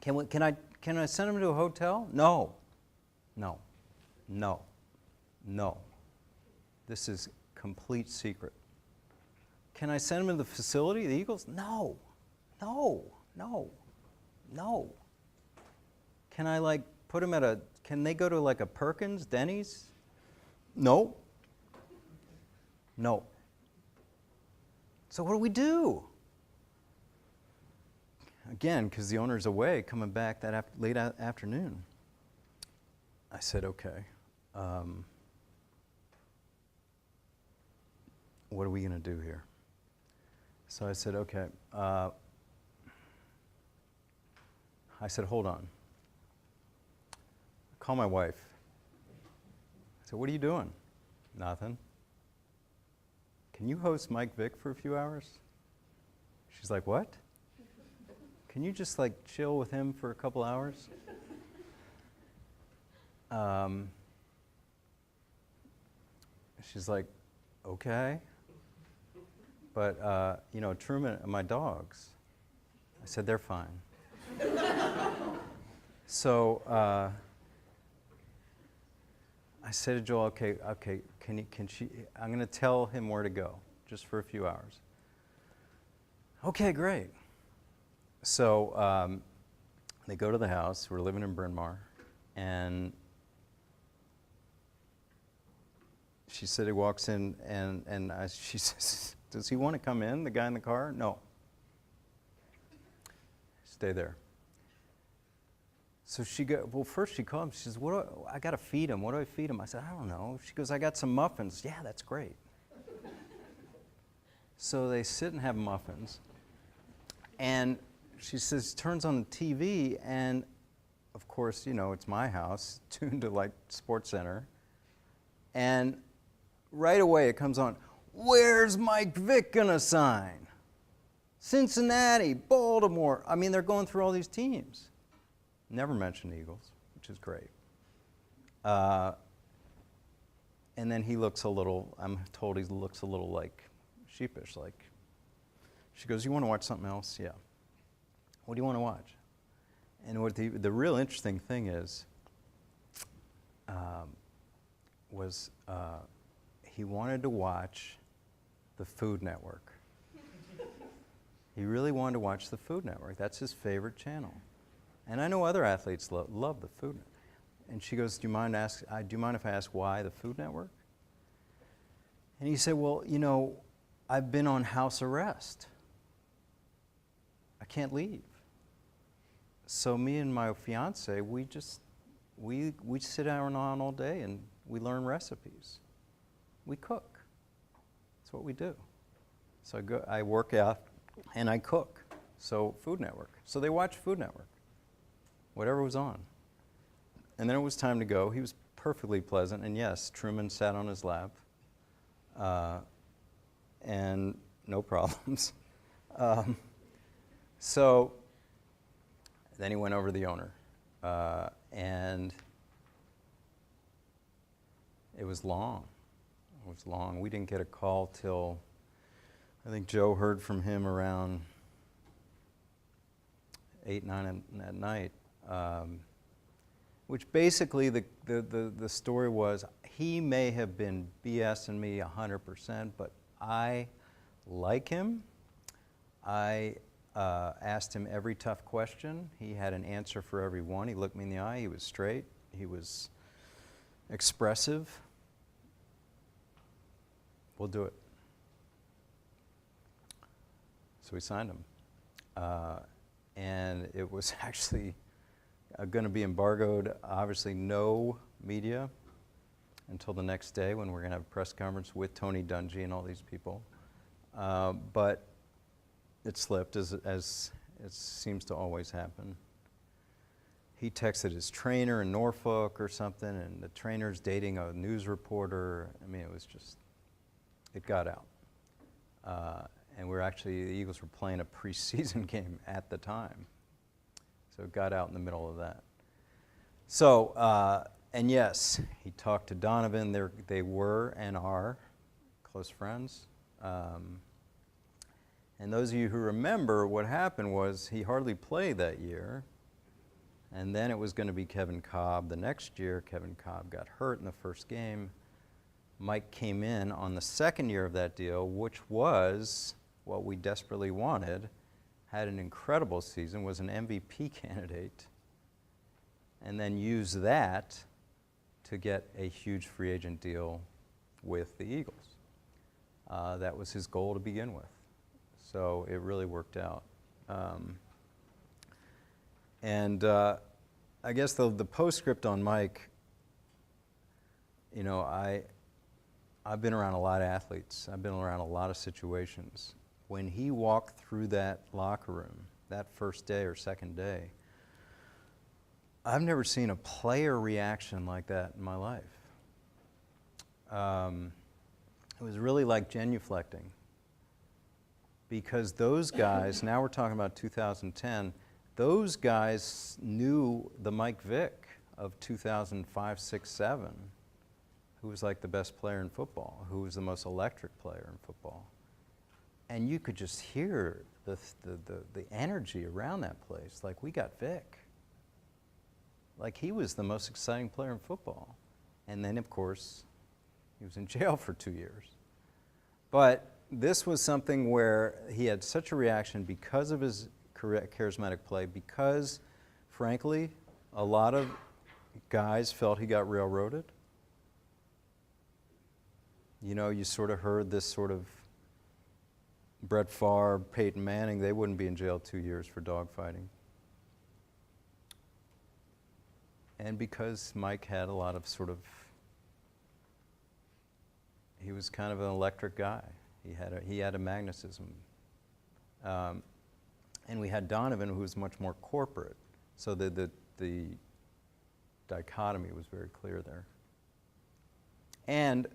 can I send him to a hotel? No. This is complete secret. Can I send him to the facility, the Eagles? No. Can I like put him can they go to like a Perkins, Denny's? No. So what do we do? Again, because the owner's away, coming back that late afternoon. I said, okay, what are we going to do here? So I said, okay. I said, hold on. Call my wife. I said, what are you doing? Nothing. Can you host Mike Vick for a few hours? She's like, what? Can you just like chill with him for a couple hours? She's like, okay. But, you know, Truman and my dogs. I said, they're fine. So I said to Joel, okay, can she, I'm going to tell him where to go, just for a few hours. Okay, great. So they go to the house. We're living in Bryn Mawr. And she said he walks in, and she says, does he want to come in, the guy in the car? No. Stay there. So first she called him. She says, I got to feed him. What do I feed him? I said, I don't know. She goes, I got some muffins. Yeah, that's great. So they sit and have muffins. And she says, turns on the TV, and of course, you know, it's my house, tuned to like Sports Center. And right away it comes on, where's Mike Vick gonna sign? Cincinnati, Baltimore. I mean, they're going through all these teams. Never mentioned Eagles, which is great. And then he looks I'm told he looks a little like sheepish, like, She goes, you want to watch something else? Yeah. What do you want to watch? And what the real interesting thing is, he wanted to watch the Food Network. He really wanted to watch the Food Network. That's his favorite channel. And I know other athletes love the Food Network. And she goes, do you mind if I ask why the Food Network? And he said, well, you know, I've been on house arrest. I can't leave. So me and my fiance, we sit down all day and we learn recipes. We cook. That's what we do. So I work out and I cook. So Food Network. So they watch Food Network, whatever was on. And then it was time to go. He was perfectly pleasant. And yes, Truman sat on his lap. And no problems. So then he went over to the owner. And it was long. It was long. We didn't get a call till, I think Joe heard from him around 8, 9 at night. Which basically the story was, he may have been BSing me 100%, but I like him. I asked him every tough question. He had an answer for every one. He looked me in the eye. He was straight. He was expressive. We'll do it. So we signed him. And it was actually going to be embargoed, obviously no media until the next day when we're going to have a press conference with Tony Dungy and all these people. But it slipped, as it seems to always happen. He texted his trainer in Norfolk or something, and the trainer's dating a news reporter. I mean, it was just, it got out. And the Eagles were playing a preseason game at the time. So it got out in the middle of that. So, and yes, he talked to Donovan. They were and are close friends. And those of you who remember, what happened was he hardly played that year. And then it was going to be Kevin Kolb the next year. Kevin Kolb got hurt in the first game. Mike came in on the second year of that deal, which was what we desperately wanted, had an incredible season, was an MVP candidate, and then used that to get a huge free agent deal with the Eagles. That was his goal to begin with. So it really worked out. I guess the postscript on Mike, you know, I've been around a lot of athletes. I've been around a lot of situations. When he walked through that locker room, that first day or second day, I've never seen a player reaction like that in my life. It was really like genuflecting. Because those guys, now we're talking about 2010, those guys knew the Mike Vick of 2005, 6, 7, who was like the best player in football, who was the most electric player in football. And you could just hear the energy around that place, like, we got Vick. Like, he was the most exciting player in football. And then, of course, he was in jail for 2 years. But this was something where he had such a reaction because of his charismatic play, because, frankly, a lot of guys felt he got railroaded. You know, you sort of heard this sort of Brett Favre, Peyton Manning, they wouldn't be in jail 2 years for dogfighting. And because Mike had a lot of he was kind of an electric guy. He had a magnetism. And we had Donovan, who was much more corporate. So the dichotomy was very clear there. And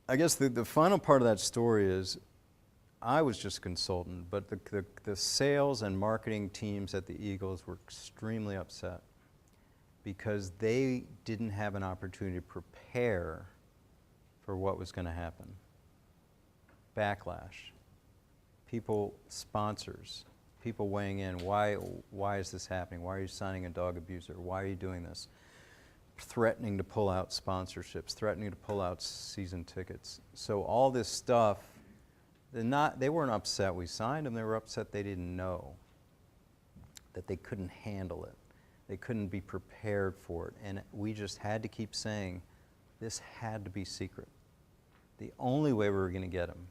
I guess the final part of that story is, I was just a consultant, but the sales and marketing teams at the Eagles were extremely upset because they didn't have an opportunity to prepare for what was going to happen. Backlash. people, sponsors, people weighing in. Why is this happening? Why are you signing a dog abuser? Why are you doing this? Threatening to pull out sponsorships, threatening to pull out season tickets. So all this stuff, they weren't upset we signed them, they were upset they didn't know, that they couldn't handle it. They couldn't be prepared for it. And we just had to keep saying, this had to be secret. The only way we were going to get them,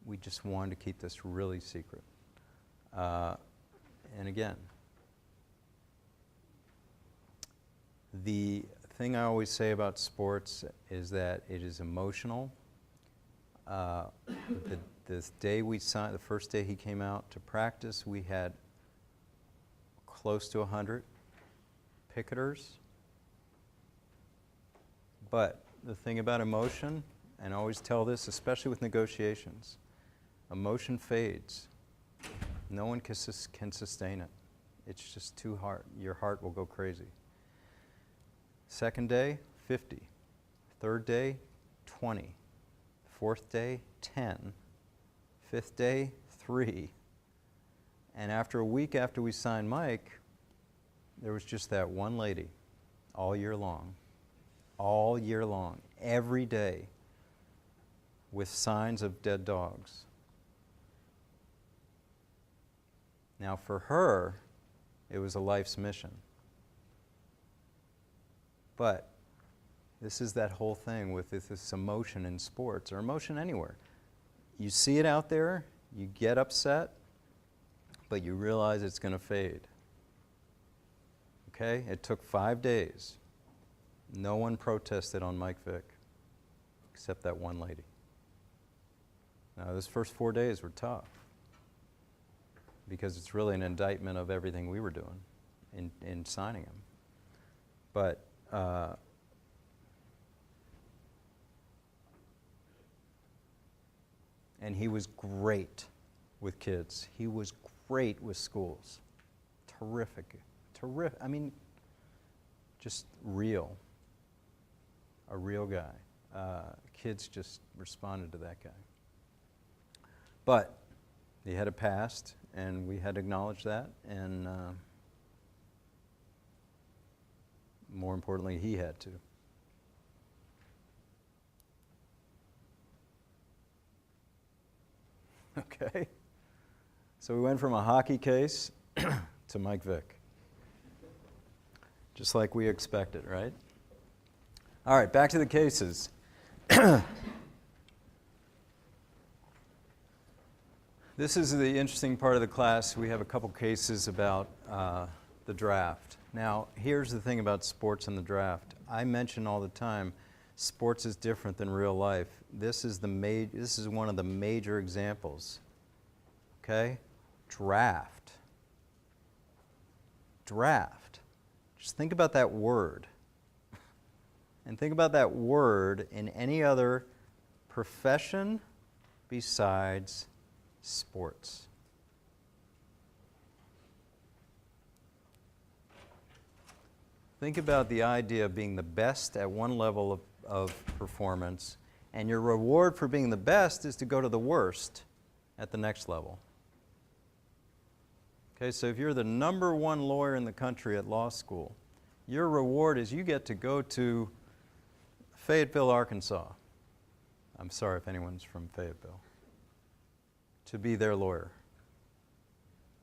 we just wanted to keep this really secret. And again, the thing I always say about sports is that it is emotional. The day we signed, the first day he came out to practice, we had close to 100 picketers. But the thing about emotion, and I always tell this, especially with negotiations, emotion fades. No one can sustain it. It's just too hard. Your heart will go crazy. Second day, 50. Third day, 20. Fourth day, 10. Fifth day, 3. And after a week after we signed Mike, there was just that one lady all year long, every day, with signs of dead dogs. Now for her, it was a life's mission. But this is that whole thing with this emotion in sports, or emotion anywhere. You see it out there, you get upset, but you realize it's going to fade. Okay? It took 5 days. No one protested on Mike Vick, except that one lady. Now, those first 4 days were tough, because it's really an indictment of everything we were doing in signing him. But and he was great with kids. He was great with schools. Terrific. I mean, just real. A real guy. Kids just responded to that guy. But he had a past, and we had to acknowledge that, and more importantly, he had to. Okay? So we went from a hockey case to Mike Vick. Just like we expected, right? All right, back to the cases. This is the interesting part of the class. We have a couple cases about the draft. Now, here's the thing about sports and the draft. I mention all the time, sports is different than real life. This is one of the major examples. Okay? Draft. Draft. Just think about that word. And think about that word in any other profession besides sports. Think about the idea of being the best at one level of performance, and your reward for being the best is to go to the worst at the next level. Okay, so if you're the #1 lawyer in the country at law school, your reward is you get to go to Fayetteville, Arkansas. I'm sorry if anyone's from Fayetteville. To be their lawyer.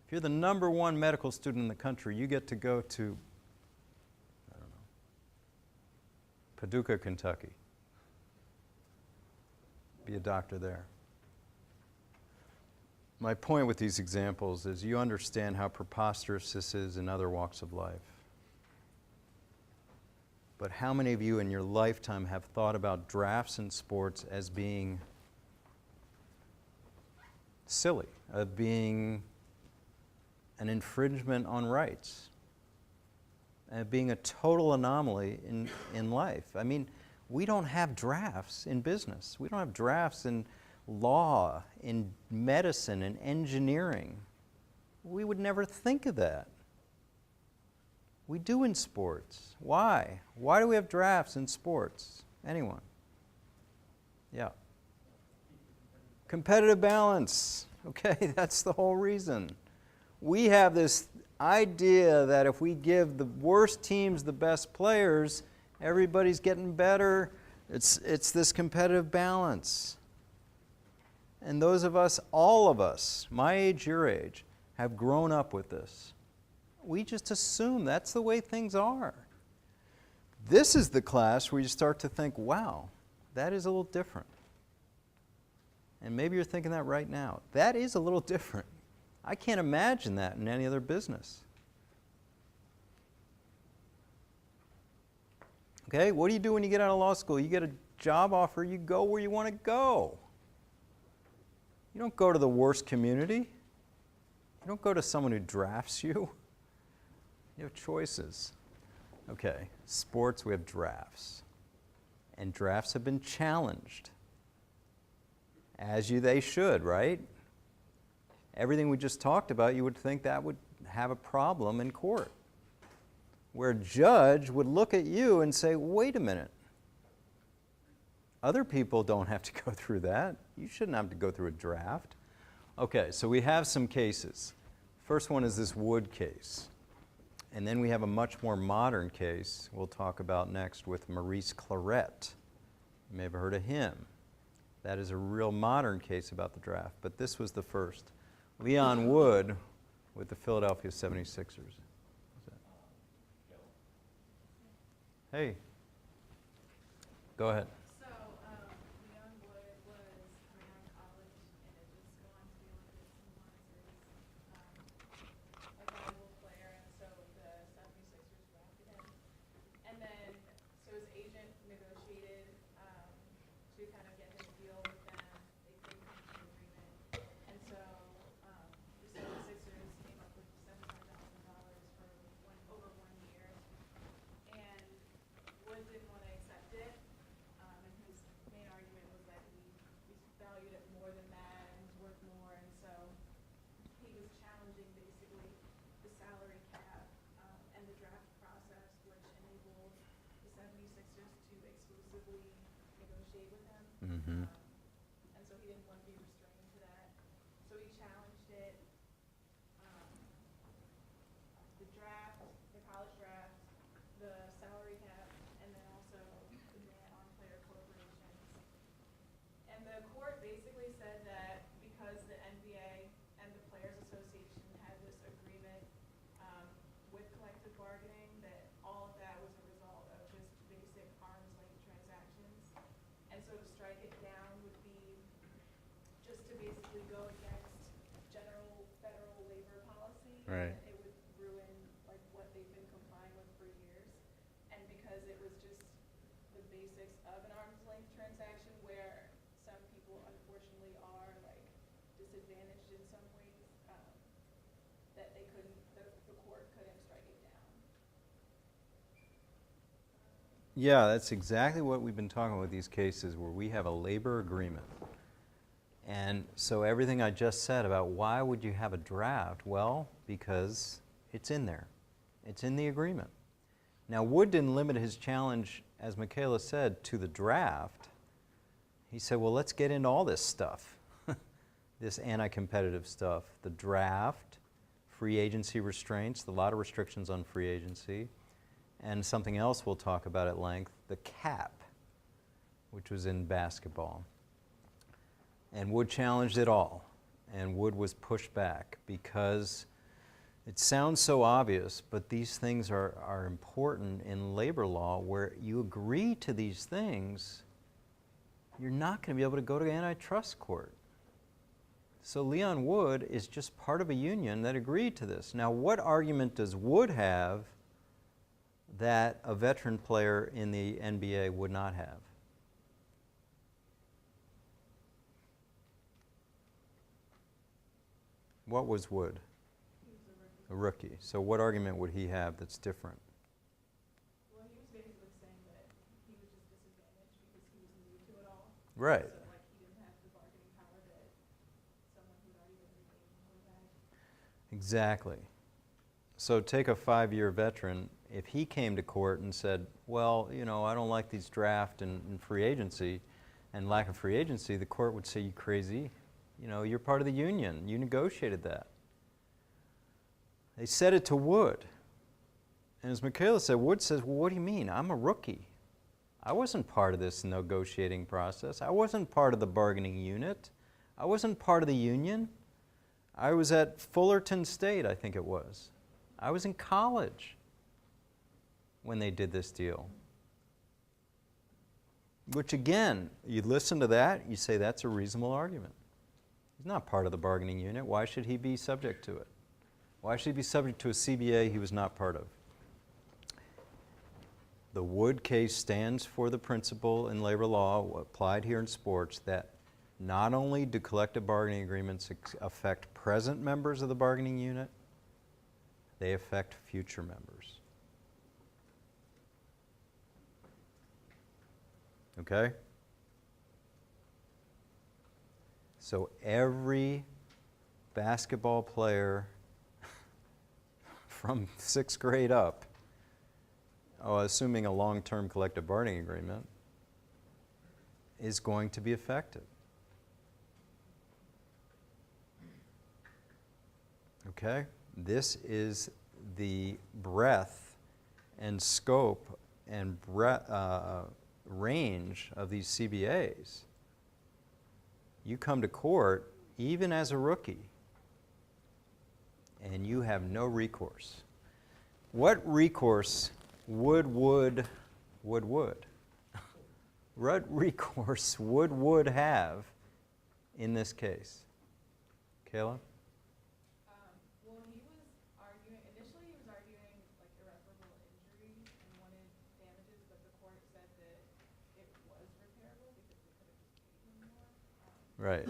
If you're the #1 medical student in the country, you get to go to, I don't know, Paducah, Kentucky. Be a doctor there. My point with these examples is you understand how preposterous this is in other walks of life. But how many of you in your lifetime have thought about drafts in sports as being silly, of being an infringement on rights, and being a total anomaly in life? I mean, we don't have drafts in business. We don't have drafts in law, in medicine, in engineering. We would never think of that. We do in sports. Why? Why do we have drafts in sports? Anyone? Yeah. Competitive balance. Okay, that's the whole reason. We have this idea that if we give the worst teams the best players, everybody's getting better. It's this competitive balance. And those of us, all of us, my age, your age, have grown up with this. We just assume that's the way things are. This is the class where you start to think, wow, that is a little different. And maybe you're thinking that right now. That is a little different. I can't imagine that in any other business. Okay, what do you do when you get out of law school? You get a job offer, you go where you want to go. You don't go to the worst community. You don't go to someone who drafts you. You have choices. Okay, sports, we have drafts. And drafts have been challenged. They should, right? Everything we just talked about, you would think that would have a problem in court. Where a judge would look at you and say, wait a minute. Other people don't have to go through that. You shouldn't have to go through a draft. Okay, so we have some cases. First one is this Wood case. And then we have a much more modern case we'll talk about next with Maurice Claret. You may have heard of him. That is a real modern case about the draft, but this was the first. Leon Wood with the Philadelphia 76ers. Hey, go ahead. So, Leon Wood was coming out of college and had just gone to the Olympics and won a valuable player, and so the 76ers drafted him. And then, so his agent negotiated to kind of get him a deal with them. They couldn't come to an agreement. And so the 76ers came up with $75,000 for over 1 year. And Wood didn't want to accept it, and his main argument was that he valued it more than that and was worth more, and so he was challenging basically the salary cap and the draft process, which enabled the 76ers to exclusively negotiate with him. Mm-hmm. And so he didn't want to be restrained to that. So he challenged it, the draft, the college draft, the salary cap, and then also the ban on player corporations. And the court basically said that because the NBA and the Players Association had this agreement with collective bargaining, that all of that was a result of just basic arm's length transactions. And so to strike it down would be just to basically go against general federal labor policy. Right. It would ruin like what they've been complying with for years. And because it was just the basics of an arm's length transaction where some people unfortunately are like disadvantaged in some ways, that they couldn't, the court couldn't strike it down. Yeah, that's exactly what we've been talking about with these cases where we have a labor agreement. And so everything I just said about why would you have a draft? Well, because it's in there. It's in the agreement. Now, Wood didn't limit his challenge, as Michaela said, to the draft. He said, well, let's get into all this stuff, this anti-competitive stuff, the draft, free agency restraints, a lot of restrictions on free agency, and something else we'll talk about at length, the cap, which was in basketball. And Wood challenged it all, and Wood was pushed back because it sounds so obvious, but these things are important in labor law where you agree to these things, you're not going to be able to go to antitrust court. So Leon Wood is just part of a union that agreed to this. Now, what argument does Wood have that a veteran player in the NBA would not have? What was Wood? He was A rookie. So what argument would he have that's different? Well, he was basically saying that he was just disadvantaged because he was new to it all. Right. So, like, he didn't have the bargaining power that someone who'd already been in the game would have. Exactly. So take a 5-year veteran. If he came to court and said, well, you know, I don't like these draft and free agency and lack of free agency, the court would say, you crazy? You know, you're part of the union. You negotiated that. They said it to Wood. And as Michaela said, Wood says, well, what do you mean? I'm a rookie. I wasn't part of this negotiating process. I wasn't part of the bargaining unit. I wasn't part of the union. I was at Fullerton State, I think it was. I was in college when they did this deal. Which again, you listen to that, you say that's a reasonable argument. He's not part of the bargaining unit. Why should he be subject to it? Why should he be subject to a CBA he was not part of? The Wood case stands for the principle in labor law applied here in sports that not only do collective bargaining agreements affect present members of the bargaining unit, they affect future members. Okay? So every basketball player from 6th grade up, assuming a long-term collective bargaining agreement, is going to be affected. Okay? This is the breadth and scope and range of these CBAs. You come to court, even as a rookie, and you have no recourse. What recourse would What recourse would have in this case? Kayla? Well, he was arguing, initially he was arguing like irreparable injury and wanted damages, but the court said that it was repairable because they could have just paid him more. Right.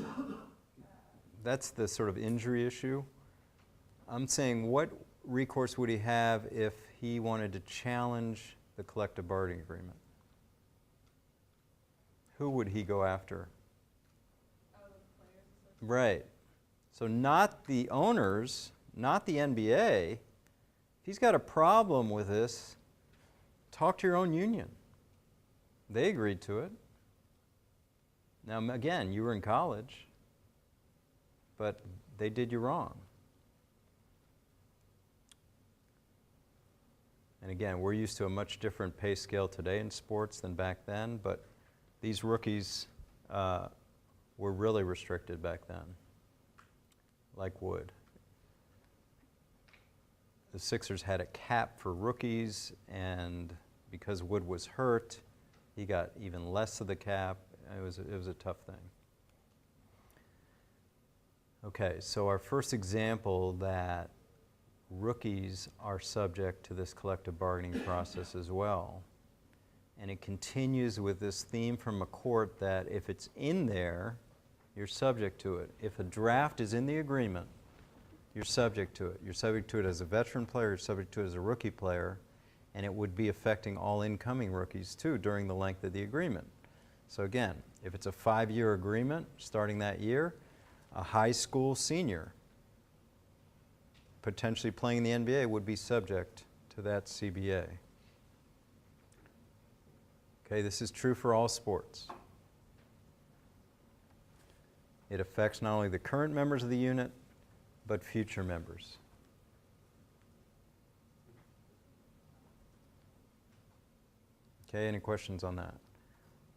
That's the sort of injury issue. I'm saying, what recourse would he have if he wanted to challenge the collective bargaining agreement? Who would he go after? Oh, the players association. Right. So not the owners, not the NBA. If he's got a problem with this, talk to your own union. They agreed to it. Now, again, you were in college, but they did you wrong. And again, we're used to a much different pay scale today in sports than back then, but these rookies were really restricted back then, like Wood. The Sixers had a cap for rookies, and because Wood was hurt, he got even less of the cap. It was a tough thing. Okay, so our first example that rookies are subject to this collective bargaining process as well. And it continues with this theme from a court that if it's in there, you're subject to it. If a draft is in the agreement, you're subject to it. You're subject to it as a veteran player, you're subject to it as a rookie player, and it would be affecting all incoming rookies too during the length of the agreement. So again, if it's a 5-year agreement starting that year, a high school senior potentially playing in the NBA would be subject to that CBA. Okay, this is true for all sports. It affects not only the current members of the unit, but future members. Okay, any questions on that?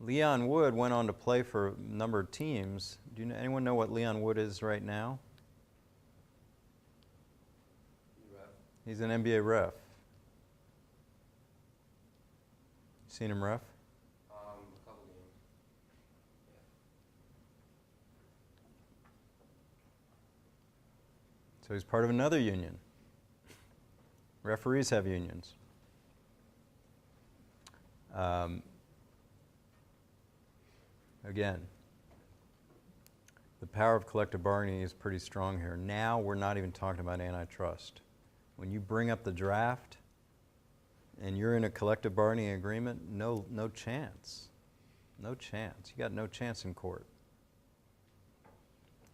Leon Wood went on to play for a number of teams. Do anyone know what Leon Wood is right now? He's an NBA ref. Seen him ref? A couple games. So he's part of another union. Referees have unions. Again, the power of collective bargaining is pretty strong here. Now we're not even talking about antitrust. When you bring up the draft and you're in a collective bargaining agreement, no chance. No chance. You got no chance in court.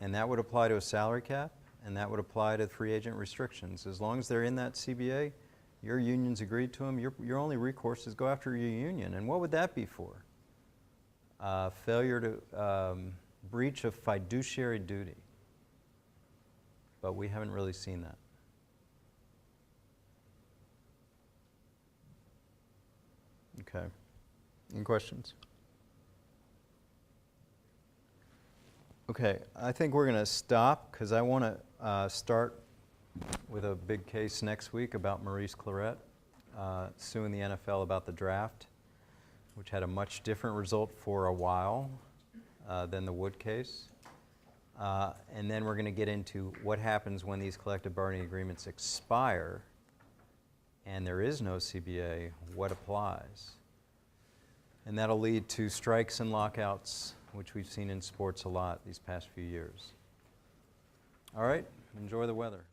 And that would apply to a salary cap, and that would apply to free agent restrictions. As long as they're in that CBA, your union's agreed to them, your only recourse is go after your union. And what would that be for? Failure to breach of fiduciary duty. But we haven't really seen that. Okay. Any questions? Okay, I think we're going to stop because I want to start with a big case next week about Maurice Clarett suing the NFL about the draft, which had a much different result for a while than the Wood case. And then we're going to get into what happens when these collective bargaining agreements expire and there is no CBA, what applies. And that'll lead to strikes and lockouts, which we've seen in sports a lot these past few years. All right, enjoy the weather.